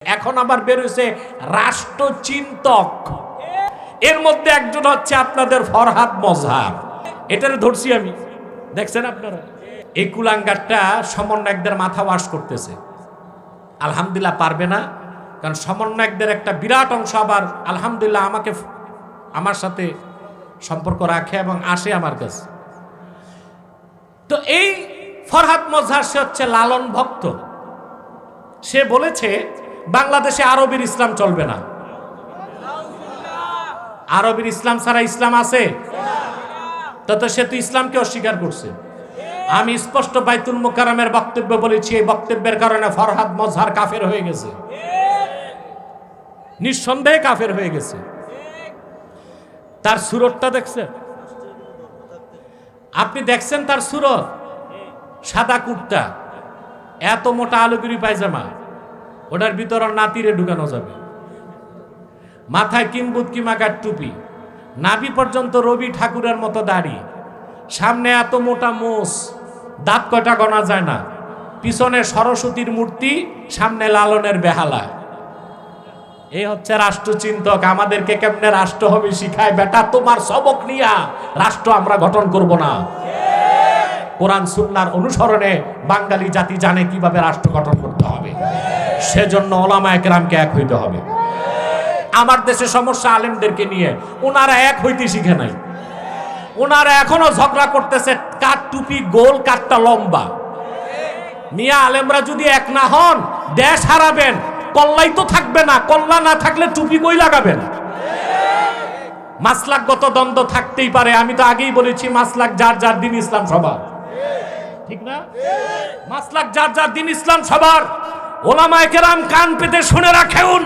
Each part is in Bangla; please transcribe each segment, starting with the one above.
এখন আবার বের হয়েছে রাষ্ট্রচিন্তক। এর মধ্যে একজন হচ্ছে আপনাদের ফরহাদ মজহার। এটারে ধরছি আমি, দেখছেন আপনারা। এই কুলাঙ্গারটা সমন্বয়কদের মাথা ওয়াশ করতেছে। আলহামদুলিল্লাহ পারবে না, কারণ সমন্বয়কদের একটা বিরাট অংশ আবার আলহামদুলিল্লাহ আমার সাথে সম্পর্ক রাখে এবং আসে আমার কাছে। তো এই ফরহাদ মজহার সে হচ্ছে লালন ভক্ত। সে বলেছে বাংলাদেশে আরবের ইসলাম চলবে না। আরবের ইসলাম ছাড়া ইসলাম আছে? তো সে তো ইসলামকে অস্বীকার করছে। আমি স্পষ্ট বাইতুল মুকাররমের বক্তব্য বলেছি, এই বক্তব্যের কারণে ফরহাদ মজহার কাফের হয়ে গেছে, নিঃসন্দেহে কাফের হয়ে গেছে। তার সুরতটা দেখছেন আপনি? দেখছেন তার সুরত? সাদা কুর্তা, এত মোটা আলুগিরি পায়জামা, ওটার ভিতর নাতিরে ঢুকানো যাবে। মাথায় কিম্বুত কিমাকার টুপি, নাভি পর্যন্ত রবি ঠাকুরের মতো দাড়ি, সামনে এত মোটা মোষ, দাঁত কয়টা গোনা যায় না, পিছনে সরস্বতীর মূর্তি, সামনে লালনের বেহালা। এই হচ্ছে রাষ্ট্রচিন্তক। আমাদেরকে কেমনে রাষ্ট্র হবে শিখায়। বেটা, তোমার সবক নিয়া রাষ্ট্র আমরা গঠন করব না। কোরআন সুন্নাহর অনুসরণে বাঙালি জাতি জানে কিভাবে রাষ্ট্র গঠন করতে হবে। সেজন্য ওলামায়ে কেরামকে এক হইতে হবে। আমার দেশে সমস্যা আলেমদেরকে নিয়ে, ওনারা এক হইতে শিখে নাই। ওনারা এখনো ঝগড়া করতেছে কার টুপি গোল কারটা লম্বা। মিয়া আলেমরা যদি এক না হন দেশ হারাবেন, কল্লাই তো থাকবে না। কল্লা না থাকলে টুপি কই লাগাবেন? মাসলাকগত দ্বন্দ্ব থাকতেই পারে। আমি তো আগেই বলেছি মাসলাক যার যার দিন ইসলাম সবার, ঠিক না? মাসলাক যার যার দিন ইসলাম সবার। ওলামায়ে কেরাম কান পেতে শুনে রাখুন,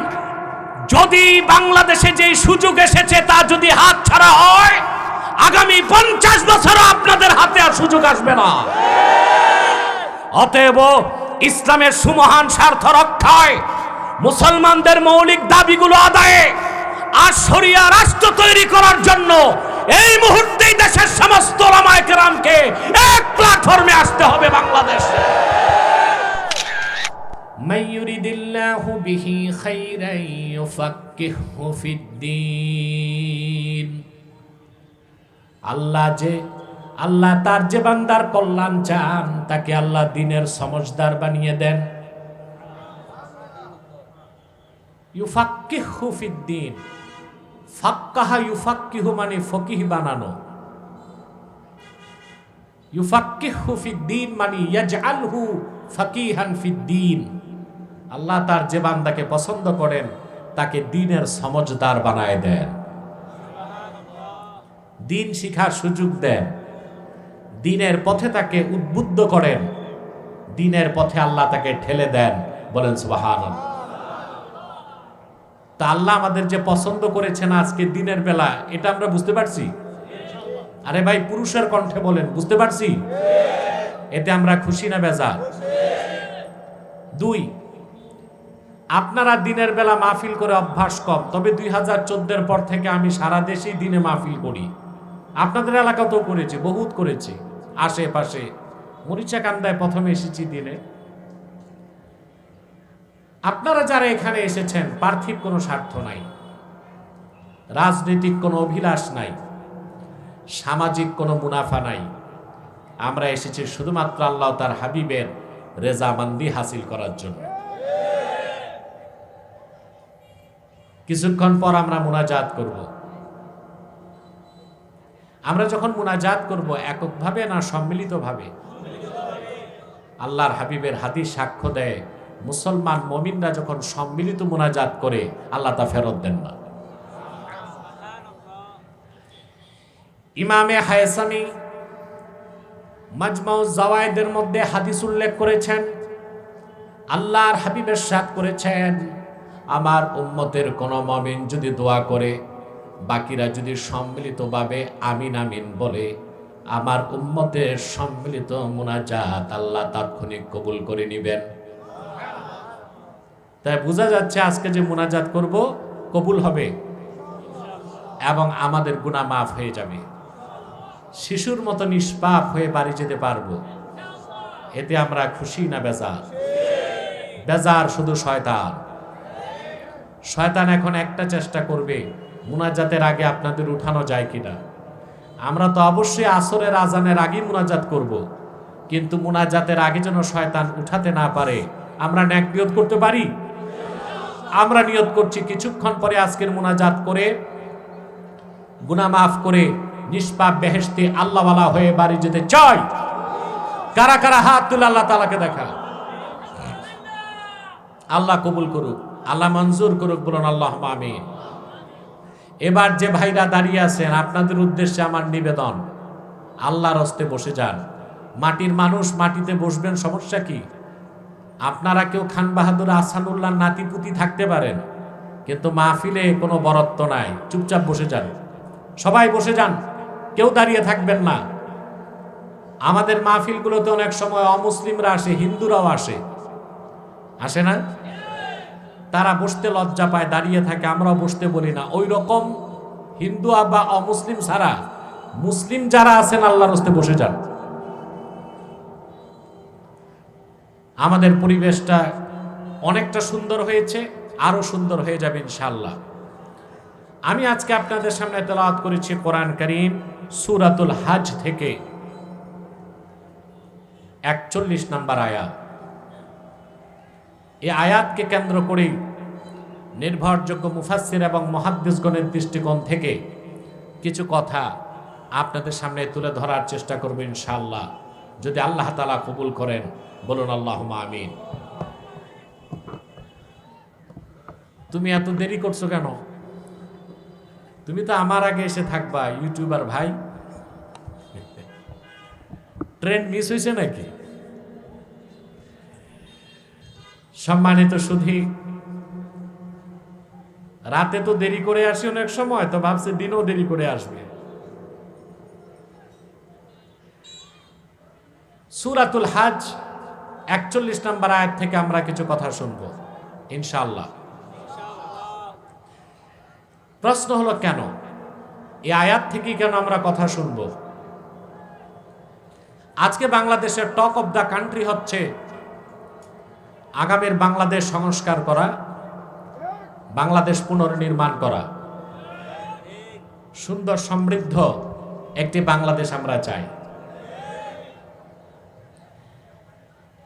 যদি বাংলাদেশে যে সুযোগ এসেছে তা যদি হাত ছাড়া হয়, আগামী 50 বছরও আপনাদের হাতে আর সুযোগ আসবে না। অতএব ইসলামের সুমহান স্বার্থ রক্ষায়, মুসলমানদের মৌলিক দাবিগুলো আদায়ে আর শরিয়া রাষ্ট্র তৈরি করার জন্য এই মুহূর্তেই দেশের সমস্ত ওলামায়ে কেরামকে এক প্ল্যাটফর্মে আসতে হবে। বাংলাদেশে মান ইউরিদিল্লাহু বিহি খাইরান ইউফাক্কিহু ফিদ্দীন। আল্লাহ তার যে বান্দার কল্যাণ চান তাকে আল্লাহ দ্বীনের সমঝদার বানিয়ে দেন। ইউফাক্কিহু ফিদ্দীন, ফাক্কাহা ইউফাক্কিহু মানে ফকিহ বানানো। ইউফাক্কিহু ফিদ্দীন মানে ইয়াজআলহু ফাকিহান ফিদ্দীন। আল্লাহ তার যে বান্দাকে পছন্দ করেন তাকে দ্বীনের সমঝদার বানায় দেন, দ্বীন শিখার সুযোগ দেন, দ্বীনের পথে তাকে উদ্বুদ্ধ করেন, দ্বীনের পথে আল্লাহ তাকে ঠেলে দেন। বলেন সুবহানাল্লাহ। তা আল্লাহ আমাদের যে পছন্দ করেছেন আজকে দিনের বেলা, এটা আমরা বুঝতে পারছি? আরে ভাই, পুরুষের কণ্ঠে বলেন, বুঝতে পারছি? এতে আমরা খুশি না বেজার? 2, আপনারা দিনের বেলা মাহফিল করে অভ্যাস কম, তবে 2014 পর থেকে আমি সারা দেশেই দিনে মাহফিল করি। আপনাদের এলাকাতেও করেছি, বহুত করেছি, আশেপাশে মরিচাকান্দায় প্রথমে এসেছি দিনে। আপনারা যারা এখানে এসেছেন, পার্থিব কোনো স্বার্থ নাই, রাজনৈতিক কোনো অভিলাষ নাই, সামাজিক কোনো মুনাফা নাই। আমরা এসেছি শুধুমাত্র আল্লাহ তার হাবিবের রেজামন্দি হাসিল করার জন্য। কিছুক্ষণ পর আমরা মুনাজাত করব। আমরা যখন মুনাজাত করব এককভাবে না সম্মিলিতভাবে? আল্লাহর হাবিবের হাদিস সাক্ষ্য দেয়, মুসলমান মুমিনরা যখন সম্মিলিত মুনাজাত করে আল্লাহ তা ফেরত দেন না। ইমামে হায়সামি মাজমাউজ জাওয়ায়েদের মধ্যে হাদিস উল্লেখ করেছেন, আল্লাহর হাবিব ইরশাদ করেছেন, আমার উম্মতের কোন মুমিন যদি দোয়া করে, বাকিরা যদি সম্মিলিতভাবে আমিন আমিন বলে, আমার উম্মতের সম্মিলিত মুনাজাত আল্লাহ তাৎক্ষণিক কবুল করে নেবেন। তাই বোঝা যাচ্ছে আজকে যে মুনাজাত করব কবুল হবে এবং আমাদের গুনাহ মাফ হয়ে যাবে। শিশুর মতো নিষ্পাপ হয়ে বাড়ি যেতে পারবো। এতে আমরা খুশি না বেজার? বেজার শুধু শয়তান। শয়তান এখন একটা চেষ্টা করবে, মুনাজাতের আগে আপনাদের উঠানো যায় কিনা। আমরা তো অবশ্যই আসরের আজানের আগে মুনাজাত করব, কিন্তু মুনাজাতের আগে যেন শয়তান উঠাতে না পারে। আমরা নেক নিয়ত করতে পারি? আমরা নিয়ত করছি কিছুক্ষণ পরে আজকের মুনাজাত করে গুনাহ মাফ করে নিষ্পাপ বেহেশতে আল্লাহওয়ালা হয়ে বাড়ি যেতে চাই। কারা কারা হাত তুলে আল্লাহ তাআলাকে দেখা। আল্লাহ কবুল করুক, আল্লাহ মঞ্জুর করুক, বলুন আল্লাহুম্মা আমিন। এবার যে ভাইরা দাঁড়িয়ে আছেন, আপনাদের উদ্দেশ্যে আমার নিবেদন, আল্লাহর হস্তে বসে যান। মাটির মানুষ, মাটিতে বসবেন, সমস্যা কি? আপনারা কেউ খান বাহাদুর আহসানুল্লাহ নাতিপুতি থাকতে পারেন, কিন্তু মাহফিলে কোনো বরত্ব নাই। চুপচাপ বসে যান, সবাই বসে যান, কেউ দাঁড়িয়ে থাকবেন না। আমাদের মাহফিলগুলোতে অনেক সময় অমুসলিমরা আসে, হিন্দুরাও আসে, আসে না? তারা বসতে লজ্জা পায়, দাঁড়িয়ে থাকে, আমরাও বসতে বলি না। ওই রকম হিন্দু বা অমুসলিম ছাড়া মুসলিম যারা আছেন আল্লাহর হস্তে বসে যান। আমাদের পরিবেশটা অনেকটা সুন্দর হয়েছে, আরো সুন্দর হয়ে যাবে ইনশাআল্লাহ। আমি আজকে আপনাদের সামনে তেলাওয়াত করেছি কোরআন কারীম সূরাতুল হজ থেকে 41 নম্বর আয়াত। এই আয়াতকে কেন্দ্র করে নির্ভরযোগ্য মুফাসসির এবং মুহাদ্দিসগণের দৃষ্টিকোণ থেকে কিছু কথা আপনাদের সামনে তুলে ধরার চেষ্টা করব ইনশাআল্লাহ, যদি আল্লাহ তাআলা কবুল করেন। বলুন আল্লাহুম্মা আমিন। তুমি এত দেরি করছো কেন? তুমি তো আমার আগে এসে থাকবা, ইউটিউবার ভাই। ট্রেন মিস হয়েছে নাকি? সম্মানিত সুধী, রাতে তো দেরি করে আসি অনেক সময়, তো ভাবছে দিনও দেরি করে আসবে। সূরাতুল হজ 41 নম্বর আয়াত থেকে আমরা কিছু কথা শুনব ইনশাআল্লাহ। প্রশ্ন হলো, কেন এই আয়াত থেকে কেন আমরা কথা শুনব? আজকে বাংলাদেশের টক অফ দ্য কান্ট্রি হচ্ছে আগামীর বাংলাদেশ সংস্কার করা, বাংলাদেশ পুনর্নির্মাণ করা, সুন্দর সমৃদ্ধ একটি বাংলাদেশ আমরা চাই।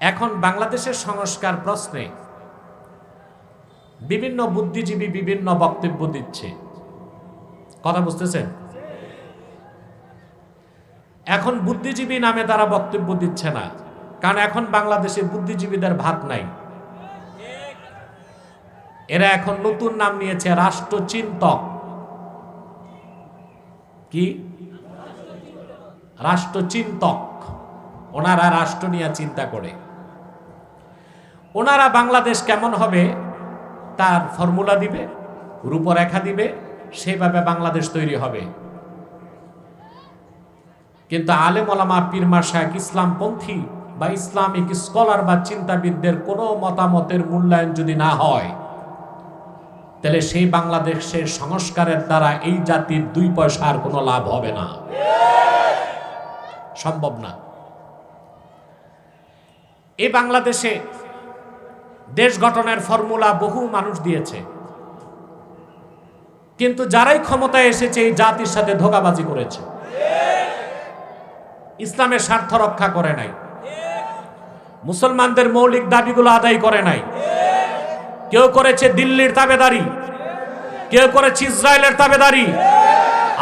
এখন বাংলাদেশের সংস্কার প্রশ্নে বিভিন্ন বুদ্ধিজীবী বিভিন্ন বক্তব্য দিচ্ছে, কথা বুঝতেছেন? এখন বুদ্ধিজীবী নামে তারা বক্তব্য দিচ্ছে না, কারণ এখন বাংলাদেশে বুদ্ধিজীবীদের ভাত নাই। এরা এখন নতুন নাম নিয়েছে রাষ্ট্রচিন্তক। কি? রাষ্ট্রচিন্তক। ওনারা রাষ্ট্র নিয়ে চিন্তা করে। ওনারা বাংলাদেশ কেমন হবে তার ফর্মুলা দিবে, রূপরেখা দিবে, সেভাবে বাংলাদেশ তৈরি হবে। কিন্তু আলেম ওলামা, পীর মাশায়েখ, ইসলামপন্থী বা ইসলামিক স্কলার বা চিন্তাবিদদের কোনো মতামতের মূল্যায়ন যদি না হয়, তাহলে সেই বাংলাদেশের সংস্কারের দ্বারা এই জাতির 2 পয়সার কোনো লাভ হবে না, সম্ভব না। এই বাংলাদেশে দেশ গঠনের ফর্মুলা বহু মানুষ দিয়েছে, কিন্তু যারাই ক্ষমতায় এসেছে এই জাতির সাথে ধোঁকাবাজি করেছে, ইসলামের স্বার্থ রক্ষা করে নাই, মুসলমানদের মৌলিক দাবিগুলো আদায় করে নাই। কেউ করেছে দিল্লির তাবেদারি, কেউ করেছে ইসরায়েলের তাবেদারি,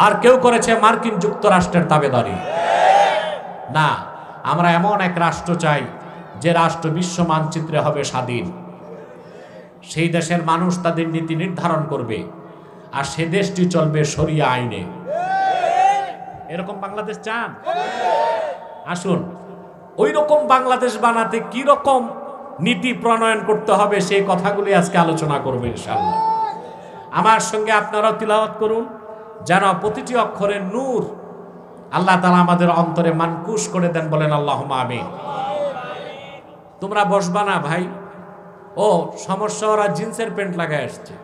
আর কেউ করেছে মার্কিন যুক্তরাষ্ট্রের তাবেদারি। না, আমরা এমন এক রাষ্ট্র চাই যে রাষ্ট্র বিশ্ব মানচিত্রে হবে স্বাধীন। সেই দেশের মানুষ তাদের নীতি নির্ধারণ করবে, আর সে দেশটি চলবে শরিয়া আইনে। এরকম বাংলাদেশ চান? আসুন, ওই রকম বাংলাদেশ বানাতে কি রকম নীতি প্রণয়ন করতে হবে সেই কথাগুলি আজকে আলোচনা করবে ইনশাআল্লাহ। আমার সঙ্গে আপনারাও তিলাওয়াত করুন, যেন প্রতিটি অক্ষরে নূর আল্লাহ তাআলা আমাদের অন্তরে মানকুশ করে দেন। বলেন আল্লাহুম্মা আমিন। তোমরা বসবা না ভাই? ও সমস্যা, ওরা জিন্সের প্যান্ট লাগায় আসছে,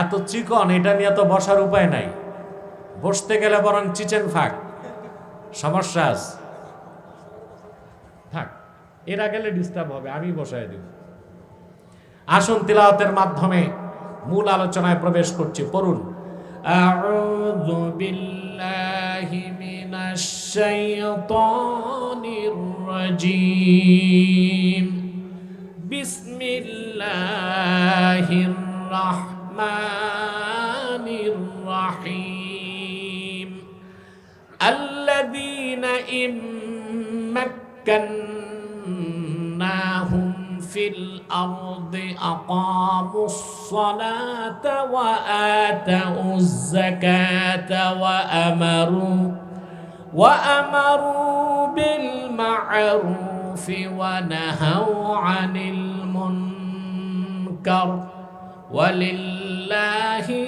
এত চিকন, এটা নিয়ে তো বসার উপায় নাই। বসতে গেলে বরং চিচেন ফাঁক, সমস্যা আছে। থাক, এরা গেলে ডিস্টার্ব হবে, আমি বসায় দেব। আসুন তিলাওয়াতের মাধ্যমে মূল আলোচনায় প্রবেশ করছি। পড়ুন, আউযু বিল্লাহি মিনাশ শাইতানির রাজীম, বিসমিল্লাহির রাহমানির রাহিম। আল্লাযীনা ইম্মাক্কান্নাহুম ফিল আরদি আকামুস সালাতা ওয়া আতাউয যাকাতা ওয়া আমারু বিল মা'রুফি ওয়া নাহাউ আনিল মুনকার ওয়ালিল্লাহি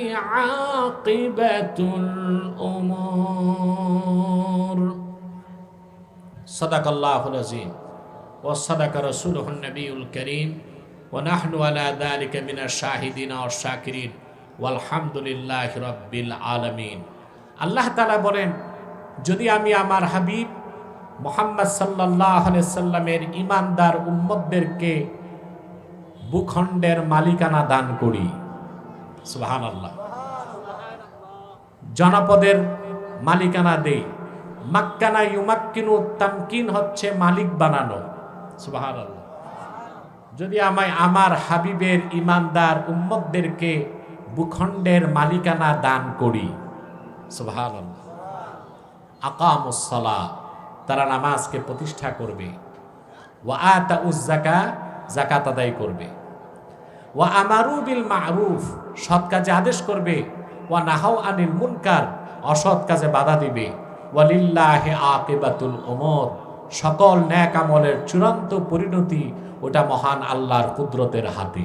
আকিবাতুল উমুর। সাদাকাল্লাহুল আযীম ওয়া সাদাকা রাসূলুহুন নবিয়ুল কারীম ওয়া নাহনু আলা যালিকা মিনাশ শাহিদিন ওয়াশ শাকিরিন ওয়ালহামদুলিল্লাহি রাব্বিল আলামিন। আল্লাহ তাআলা বলেন, যদি আমি আমার হাবিব মুহাম্মদ সাল্লাল্লাহু আলাইহি সাল্লামের ঈমানদার উম্মতদেরকে ভূখণ্ডের মালিকানা দান করি, সুবহানাল্লাহ, জনপদের মালিকানা দেই। মাক্কানা ইউমাক্কিনু, তামকিন হচ্ছে মালিক বানানো, সুবহানাল্লাহ। যদি আমি আমার হাবিবের ঈমানদার উম্মতদেরকে ভূখণ্ডের মালিকানা দান করি, সুবহানাল্লাহ। আকামুস সালাহ, তারা নামাজকে প্রতিষ্ঠা করবে। ওয়া আতাউয যাকাত, যাকাত আদায় করবে। ওয়া আমারু বিল মা'রুফ, সৎ কাজে আদেশ করবে। ওয়া নাহাউ আনিল মুনকার, অসৎ কাজে বাধা দিবে। ওয়ালিল্লাহি আকিবাতুল উমুর, সকল নেক আমলের চূড়ান্ত পরিণতি ওটা মহান আল্লাহর কুদরতের হাতে।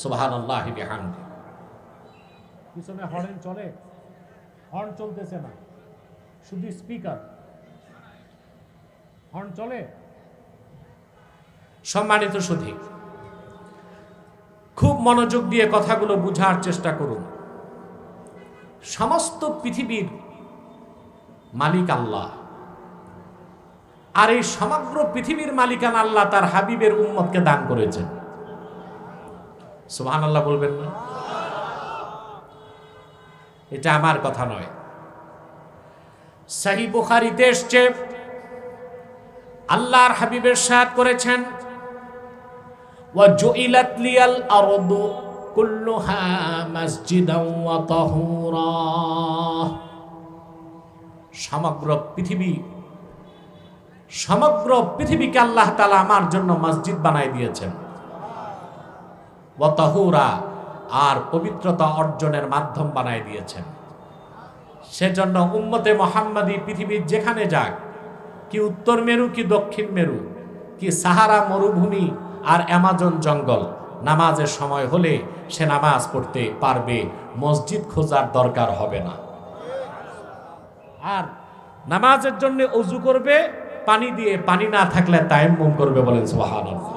সুবহানাল্লাহি বিহামদি। পিছনে হর্ন চলে? হর্ন চলতেছে না, শুধু স্পিকার। হর্ন চলে? সম্মানিত সুধী, খুব মনোযোগ দিয়ে কথাগুলো বুঝার চেষ্টা করুন। সমস্ত পৃথিবীর মালিক আল্লাহ, আর এই সমগ্র পৃথিবীর মালিকানা আল্লাহ তার হাবিবের উম্মতকে দান করেছেন। সুবহানাল্লাহ বলবেন না? এটা আমার কথা নয়, সহিহ বুখারীতে এসেছে, আল্লাহর হাবিব ইরশাদ করেছেন, ওয়া জুইলাত লিয়াল আরদু কুল্লুহা মাসজিদাও ওয়া তাহুরা। সমগ্র পৃথিবীকে আল্লাহ তাআলা আমার জন্য মসজিদ বানায় দিয়েছেন। ওয়া তাহুরা, আর পবিত্রতা অর্জনের মাধ্যম বানায় দিয়েছেন। সেজন্য উম্মতে মুহাম্মাদী পৃথিবীর যেখানে যাক, কি উত্তর মেরু কি দক্ষিণ মেরু, কি সাহারা মরুভূমি আর অ্যামাজন জঙ্গল, নামাজের সময় হলে সে নামাজ পড়তে পারবে, মসজিদ খোঁজার দরকার হবে না। আর নামাজের জন্য ওযু করবে পানি দিয়ে, পানি না থাকলে তায়াম্মুম করবে, বলেন সুবহানাল্লাহ।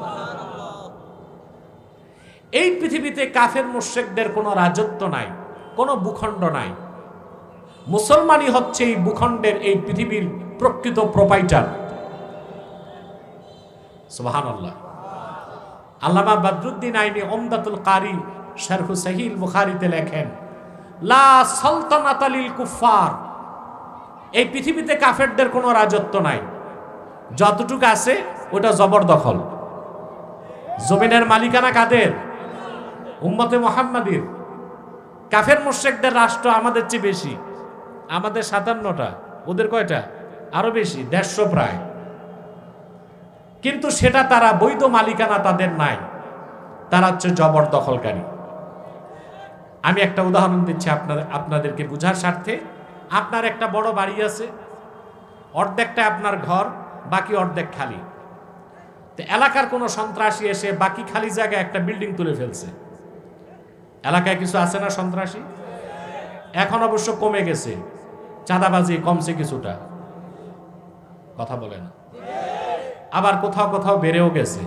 এই পৃথিবীতে কাফের মুশরিকদের কোনো রাজত্ব নাই, কোনো ভূখণ্ড নাই। মুসলমানই হচ্ছে এই ভূখণ্ডের, এই পৃথিবীর প্রকৃত প্রোপাইটার। সুবহানাল্লাহ। আল্লামা বদরুদ্দিন আইনি উমদাতুল কারি শারহু সহিহ বুখারীতে লেখেন, লা সালতানাতা লিল কুফার, এই পৃথিবীতে কাফেরদের কোনো রাজত্ব নাই। যতটুকু আছে ওটা জবরদখল। জমিনের মালিকানা কাদের? উম্মতে মুহাম্মাদীর। কাফের মুশরিকদের রাষ্ট্র আমাদের চেয়ে বেশি, আমাদের ৫৭টা, ওদের কয়টা? আরো বেশি, ১৫০ প্রায়। কিন্তু সেটা তারা বৈধ মালিকানা তাদের নাই, তারা হচ্ছে জবরদখলকারী। আমি একটা উদাহরণ দিচ্ছি আপনাদেরকে বুঝার স্বার্থে। আপনার একটা বড় বাড়ি আছে, অর্ধেকটা আপনার ঘর, বাকি অর্ধেক খালি। তো এলাকার কোনো সন্ত্রাসী এসে বাকি খালি জায়গায় একটা বিল্ডিং তুলে ফেলছে। এলাকায় কিছু আছে না সন্ত্রাসী? এখন অবশ্য কমে গেছে, চাঁদাবাজি কমছে কিছুটা, কথা বলে না। আবার কোথাও কোথাও বেড়েও গেছে।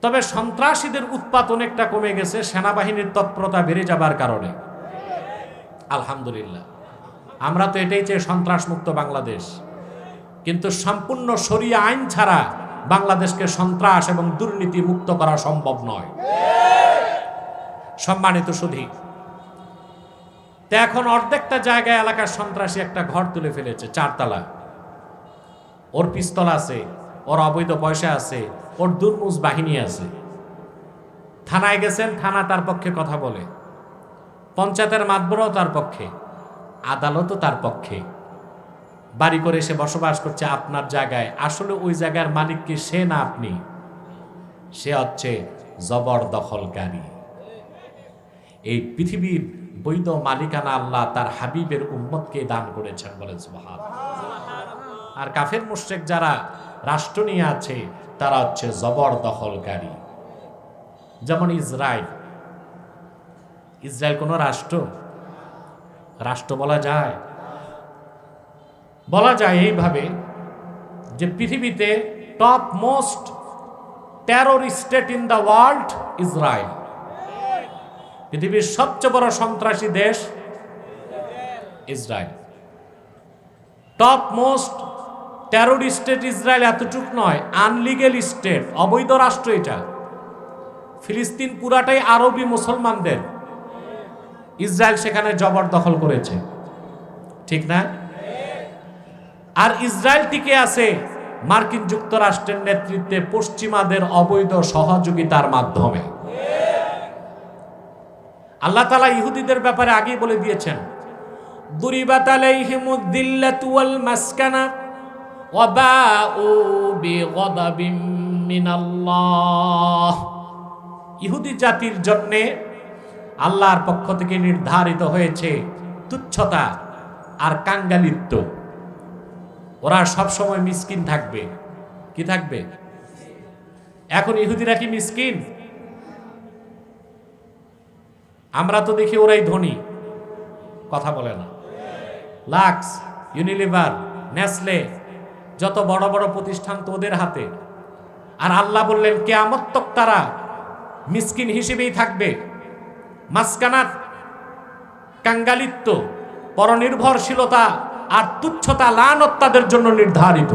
তবে সন্ত্রাসীদের উৎপাত অনেকটা কমে গেছে সেনাবাহিনীর তৎপরতা বেড়ে যাবার কারণে। আলহামদুলিল্লাহ, আমরা তো এটাই চাই, সন্ত্রাস মুক্ত বাংলাদেশ। কিন্তু সম্পূর্ণ শরিয়া আইন ছাড়া বাংলাদেশকে সন্ত্রাস এবং দুর্নীতি মুক্ত করা সম্ভব নয়। সম্মানিত সুধী, তো এখন অর্ধেকটা জায়গায় এলাকার সন্ত্রাসী একটা ঘর তুলে ফেলেছে, 4 তলা। ওর পিস্তল আছে, ওর অবৈধ পয়সা আছে, ওর দুর্মুজ বাহিনী আছে। থানায় গেছেন, থানা তার পক্ষে কথা বলে, পঞ্চায়েতের মাতবরও তার পক্ষে, আদালতও তার পক্ষে। বাড়ি করে সে বসবাস করছে আপনার জায়গায়, আসলে ওই জায়গার মালিক কি সে না আপনি? সে হচ্ছে জবরদখলকারী। এই পৃথিবীর বৈধ মালিকানা আল্লাহ তার হাবিবের উম্মতকে দান করেছেন, বলেন সুবহানাল্লাহ। আর কাফের মুশরিক যারা রাষ্ট্র নিয়ে আছে তারা হচ্ছে জবরদখলকারী। যেমন ইসরায়েল। ইসরায়েল কোনো রাষ্ট্র? রাষ্ট্র বলা যায়? বলা যায় এইভাবে যে পৃথিবীতে top most terror state in the world Israel. পৃথিবীর সবচেয়ে বড় সন্ত্রাসী দেশ Israel. Top most terror state Israel এতটুক নয়, আনলিগেল স্টেট, অবৈধ রাষ্ট্র এটা। ফিলিস্তিন পুরাটাই আরবি মুসলমানদের, ইসরায়েল সেখানে জবরদখল করেছে, ঠিক না? আর ইসরায়েল টিকে আছে মার্কিন যুক্তরাষ্ট্রের নেতৃত্বে পশ্চিমাদের অবৈধ সহযোগিতার মাধ্যমে। আল্লাহ তাআলা ইহুদিদের ব্যাপারে আগেই বলে দিয়েছেন, দুরিবাত আলাইহিমুদ দিল্লাতু ওয়াল মাসকানা ওয়া বাউ বিগাদাবিম মিনাল্লাহ। ইহুদি জাতির জন্য আল্লাহর পক্ষ থেকে নির্ধারিত হয়েছে তুচ্ছতা আর কাঙ্গালিত্ব। ওরা সব সময় মিসকিন থাকবে। কি থাকবে? এখন ইহুদিরা কি মিসকিন? আমরা তো দেখি ওরাই ধনী, কথা বলে না। লাক্স, ইউনিলিভার, নেসলে, যত বড় বড় প্রতিষ্ঠান তো ওদের হাতে। আর আল্লাহ বললেন কিয়ামত তক তারা মিসকিন হিসেবেই থাকবে। মাসকানাত, কাঙ্গালিত্ব, পরনির্ভরশীলতা আর তুচ্ছতা, লানত তাদের জন্য নির্ধারিত।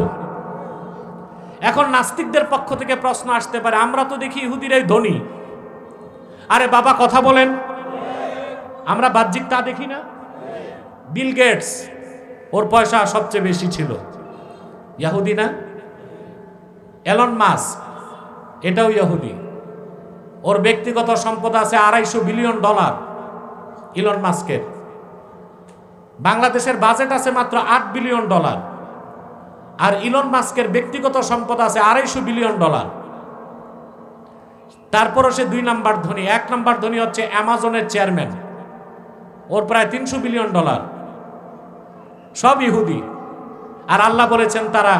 এখন নাস্তিকদের পক্ষ থেকে প্রশ্ন আসতে পারে, আমরা তো দেখি ইহুদিরাই ধনী। আরে বাবা কথা বলেন, আমরা বাহ্যিক তা দেখি না? বিল গেটস, ওর পয়সা সবচেয়ে বেশি ছিল, ইহুদি না? এলন মাস্ক, এটাও ইহুদি। ওর ব্যক্তিগত সম্পদ আছে $250 বিলিয়ন। ইলন মাস্কের বাংলাদেশের বাজেট আছে মাত্র $8 বিলিয়ন। আর ইলন মাস্কের ব্যক্তিগত সম্পদ আছে $250 বিলিয়ন। তারপরও সে 2 নাম্বার ধনী। 1 নাম্বার ধনী হচ্ছে অ্যামাজনের চেয়ারম্যান, ওর প্রায় $300 বিলিয়ন। সব ইহুদি। আর আল্লাহ বলেছেন তারা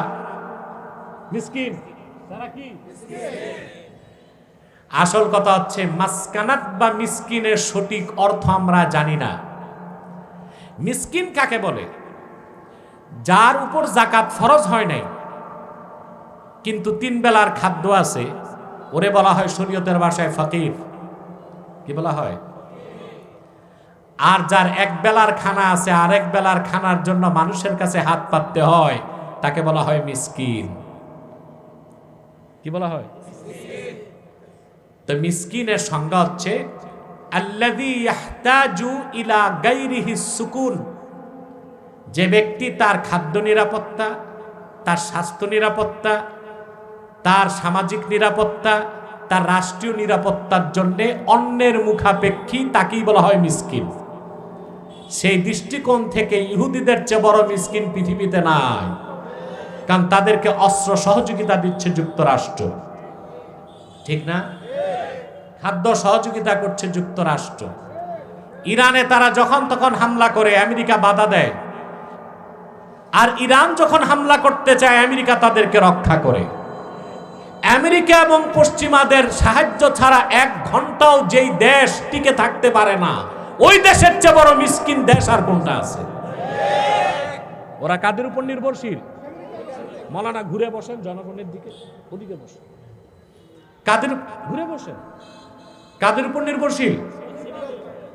মিসকিন। তারা কি? আসল কথা হচ্ছে মাসকানাত বা মিসকিনের সঠিক অর্থ আমরা জানি না। মিসকিন কাকে বলে? যার উপর যাকাত ফরজ হয় নাই কিন্তু 3 বেলার খাদ্য আছে, ওরে বলা হয় শরীয়তের ভাষায় ফকির। কি বলা হয়? আর যার 1 বেলার খানা আছে, আর 1 বেলার খানার জন্য মানুষের কাছে হাত পাততে হয়, তাকে বলা হয় মিসকিন। কি বলা হয়? তো মিসকিনের সংজ্ঞা হচ্ছে আল্লাযী ইয়াহতাজু ইলা গায়রিহি সুকুন, যে ব্যক্তি তার খাদ্য নিরাপত্তা, তার স্বাস্থ্য নিরাপত্তা, তার সামাজিক নিরাপত্তা, তার রাষ্ট্রীয় নিরাপত্তার জন্য অন্যের মুখাপেক্ষী, তাকেই বলা হয় মিসকিন। সেই দৃষ্টিকোণ থেকে ইহুদিদের চেয়ে বড় মিসকিন পৃথিবীতে নাই, কারণ তাদেরকে অস্ত্র সহযোগিতা দিচ্ছে যুক্তরাষ্ট্র, ঠিক না? খাদ্য সহযোগিতা করছে যুক্তরাষ্ট্র। ইরানে তারা যখন তখন হামলা করে, আমেরিকা বাধা দেয়। আর ইরান যখন হামলা করতে চায়, আমেরিকা তাদেরকে রক্ষা করে। আমেরিকা এবং পশ্চিমাদের সাহায্য ছাড়া 1 ঘন্টাও যেই দেশ টিকে থাকতে পারে না, ওই দেশের চেয়ে বড় মিসকিন দেশ আর কোনটা আছে? ওরা কাদের উপর নির্ভরশীল? মৌলানা ঘুরে বসেন জনগণের দিকে, ওদিকে বসেন। কাদের ঘুরে বসেন? কাদের উপর নির্ভরশীল?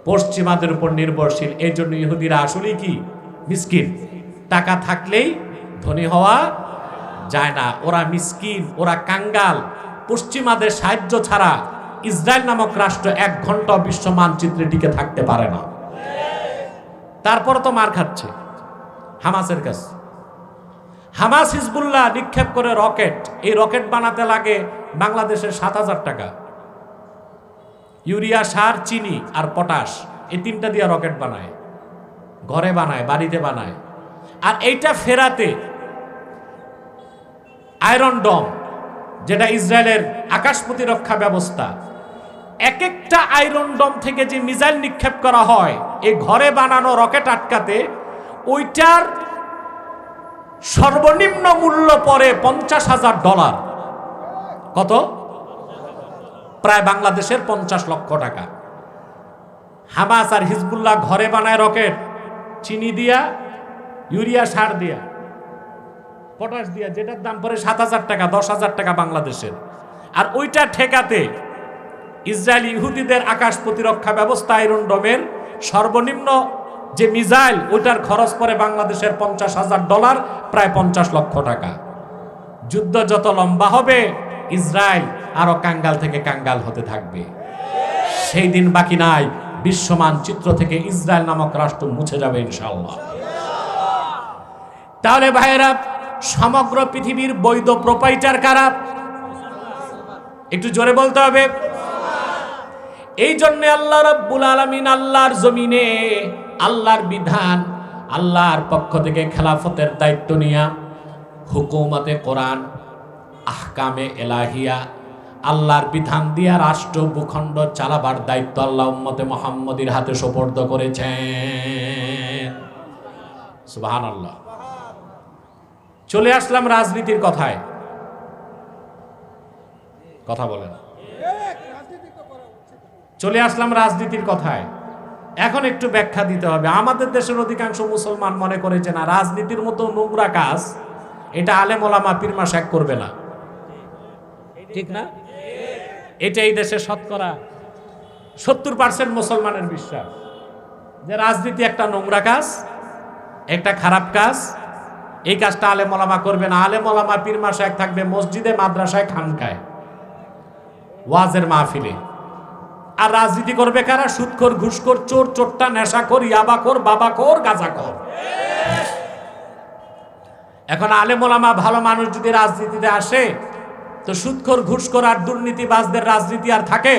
পশ্চিমাদের উপর নির্ভরশীল। এই জন্য ইহুদিরা আসলেই কি? মিসকিন। টাকা থাকলেই ধনী হওয়া যায় না। ওরা মিসকিন, ওরা কাঙ্গাল। পশ্চিমাদের সাহায্য ছাড়া ইসরায়েল নামক রাষ্ট্র 1 ঘন্টা বিশ্ব মানচিত্রে টিকে থাকতে পারে না। তারপর তো মার খাচ্ছে হামাসের কাছে। হামাস হিজবুল্লাহ নিক্ষেপ করে রকেট, এই রকেট বানাতে লাগে বাংলাদেশের 7,000 টাকা। ইউরিয়া, সার, চিনি আর পটাশ, এই 3টা দিয়ে রকেট বানায়, ঘরে বানায়, বাড়িতে বানায়। আর এইটা ফেরাতে আয়রন ডম, যেটা ইসরায়েলের আকাশ প্রতিরক্ষা ব্যবস্থা, এক একটা আয়রন ডম থেকে যে মিসাইল নিক্ষেপ করা হয় এই ঘরে বানানো রকেট আটকাতে, ওইটার সর্বনিম্ন মূল্য পড়ে $50,000। কত? প্রায় বাংলাদেশের 50 লক্ষ টাকা। হামাস আর হিজবুল্লাহ ঘরে বানায় রকেট, চিনি দিয়া, ইউরিয়া, সার দিয়া, পটাশ দিয়া, যেটার দাম পড়ে 7,000 টাকা, 10,000 টাকা বাংলাদেশের। আর ওইটা ঠেকাতে ইসরায়েল ইহুদিদের আকাশ প্রতিরক্ষা ব্যবস্থা আয়রন ডোমের সর্বনিম্ন যে মিসাইল, ওইটার খরচ পড়ে বাংলাদেশের $50,000, প্রায় 50 লক্ষ টাকা। যুদ্ধ যত লম্বা হবে ইসরায়েল আরো কাঙ্গাল থেকে কাঙ্গাল হতে থাকবে। সেই দিন বাকি নাই, বিশ্ব মানচিত্র থেকে ইসরায়েল নামক রাষ্ট্র মুছে যাবে ইনশাআল্লাহ। তাহলে ভাইয়েরা, সমগ্র পৃথিবীর বৈধ প্রোপাইটার কারা? একটু জোরে বলতে হবে। এই জন্য আল্লাহ রাব্বুল আলামিন আল্লাহর জমিনে আল্লাহর বিধান, আল্লাহর পক্ষ থেকে খেলাফতের দায়িত্ব নিয়া হুকুমতে কোরআন, আহকামে এলাহিয়া, আল্লাহর বিধান দিয়া রাষ্ট্র ভূখণ্ড চালাবার দায়িত্ব আল্লাহ উম্মতে মুহাম্মদীর হাতে সুপর্দ করেছেন। সুবহানাল্লাহ। চলে আসলাম রাজনীতির কথায়। কথা বলেন। চলে আসলাম রাজনীতির কথায়। এখন একটু ব্যাখ্যা দিতে হবে। আমাদের দেশের অধিকাংশ মুসলমান মনে করেছে না রাজনীতির মতো নোংরা কাজ এটা আলেম ওলামা পীর মাশায়েখ করবে না, ঠিক না? এটা এই দেশে শতকরা 70% মুসলমানের বিশ্বাস যে রাজনীতি একটা নোংরা কাজ, একটা খারাপ কাজ। এই কাজটা আলেম ওলামা করবে না। আলেম ওলামা পীর মাশায়েখ থাকবে মসজিদে, মাদ্রাসায়, খানকায়, ওয়াজের মাহফিলে। আর রাজনীতি করবে কারা? সুদখোর, ঘুষখোর, চোর, চোট্টা, নেশাখোর, ইয়াবাখোর, বাবাখোর, গাঁজাখোর। এখন আলেম ওলামা ভালো মানুষ যদি রাজনীতিতে আসে তো সুদখোর, ঘুষখোর আর দুর্নীতিবাজদের রাজনীতি আর থাকে?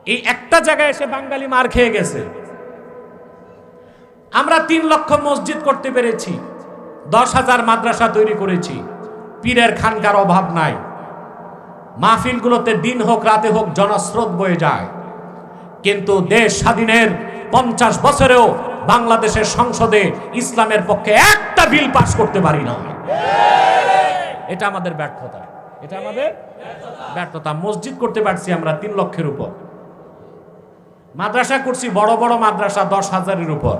এই একটা জায়গায় এসে বাঙালি মার খেয়ে গেছে। আমরা 3 লক্ষ মসজিদ করতে পেরেছি, 10,000 মাদ্রাসা তৈরি করেছি, পীরের খানকার অভাব নাই, মাহফিলগুলোতে দিন হোক রাতে হোক জনস্রোত বয়ে যায়। কিন্তু দেশ স্বাধীনের 50 বছরেও বাংলাদেশের সংসদে ইসলামের পক্ষে একটা বিল পাস করতে পারি না। এটা আমাদের ব্যর্থতা, এটা আমাদের ব্যর্থতা। মসজিদ করতে পারছি আমরা 3 লক্ষের উপর, মাদ্রাসা করছি বড় বড় মাদ্রাসা 10,000-এর উপর।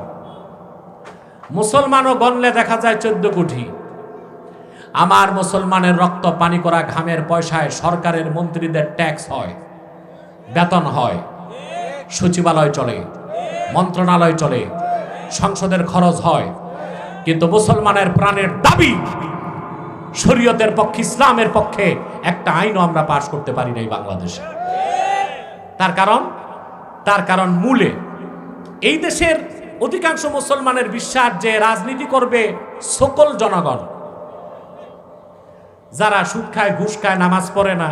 মুসলমানও গণলে দেখা যায় 14 কোটি। আমার মুসলমানের রক্ত পানি করা ঘামের পয়সায় সরকারের মন্ত্রীদের ট্যাক্স হয়, বেতন হয়, সচিবালয় চলে, মন্ত্রণালয় চলে, সংসদের খরচ হয়। কিন্তু মুসলমানের প্রাণের দাবি শরীয়তের পক্ষে, ইসলামের পক্ষে একটা আইনও আমরা পাশ করতে পারি নাই বাংলাদেশে। তার কারণ মূলে এই দেশের অধিকাংশ মুসলমানের বিশ্বাস যে রাজনীতি করবে সকল জনগণ। যারা সুদ খায়, ঘুষ খায়, নামাজ পড়ে না,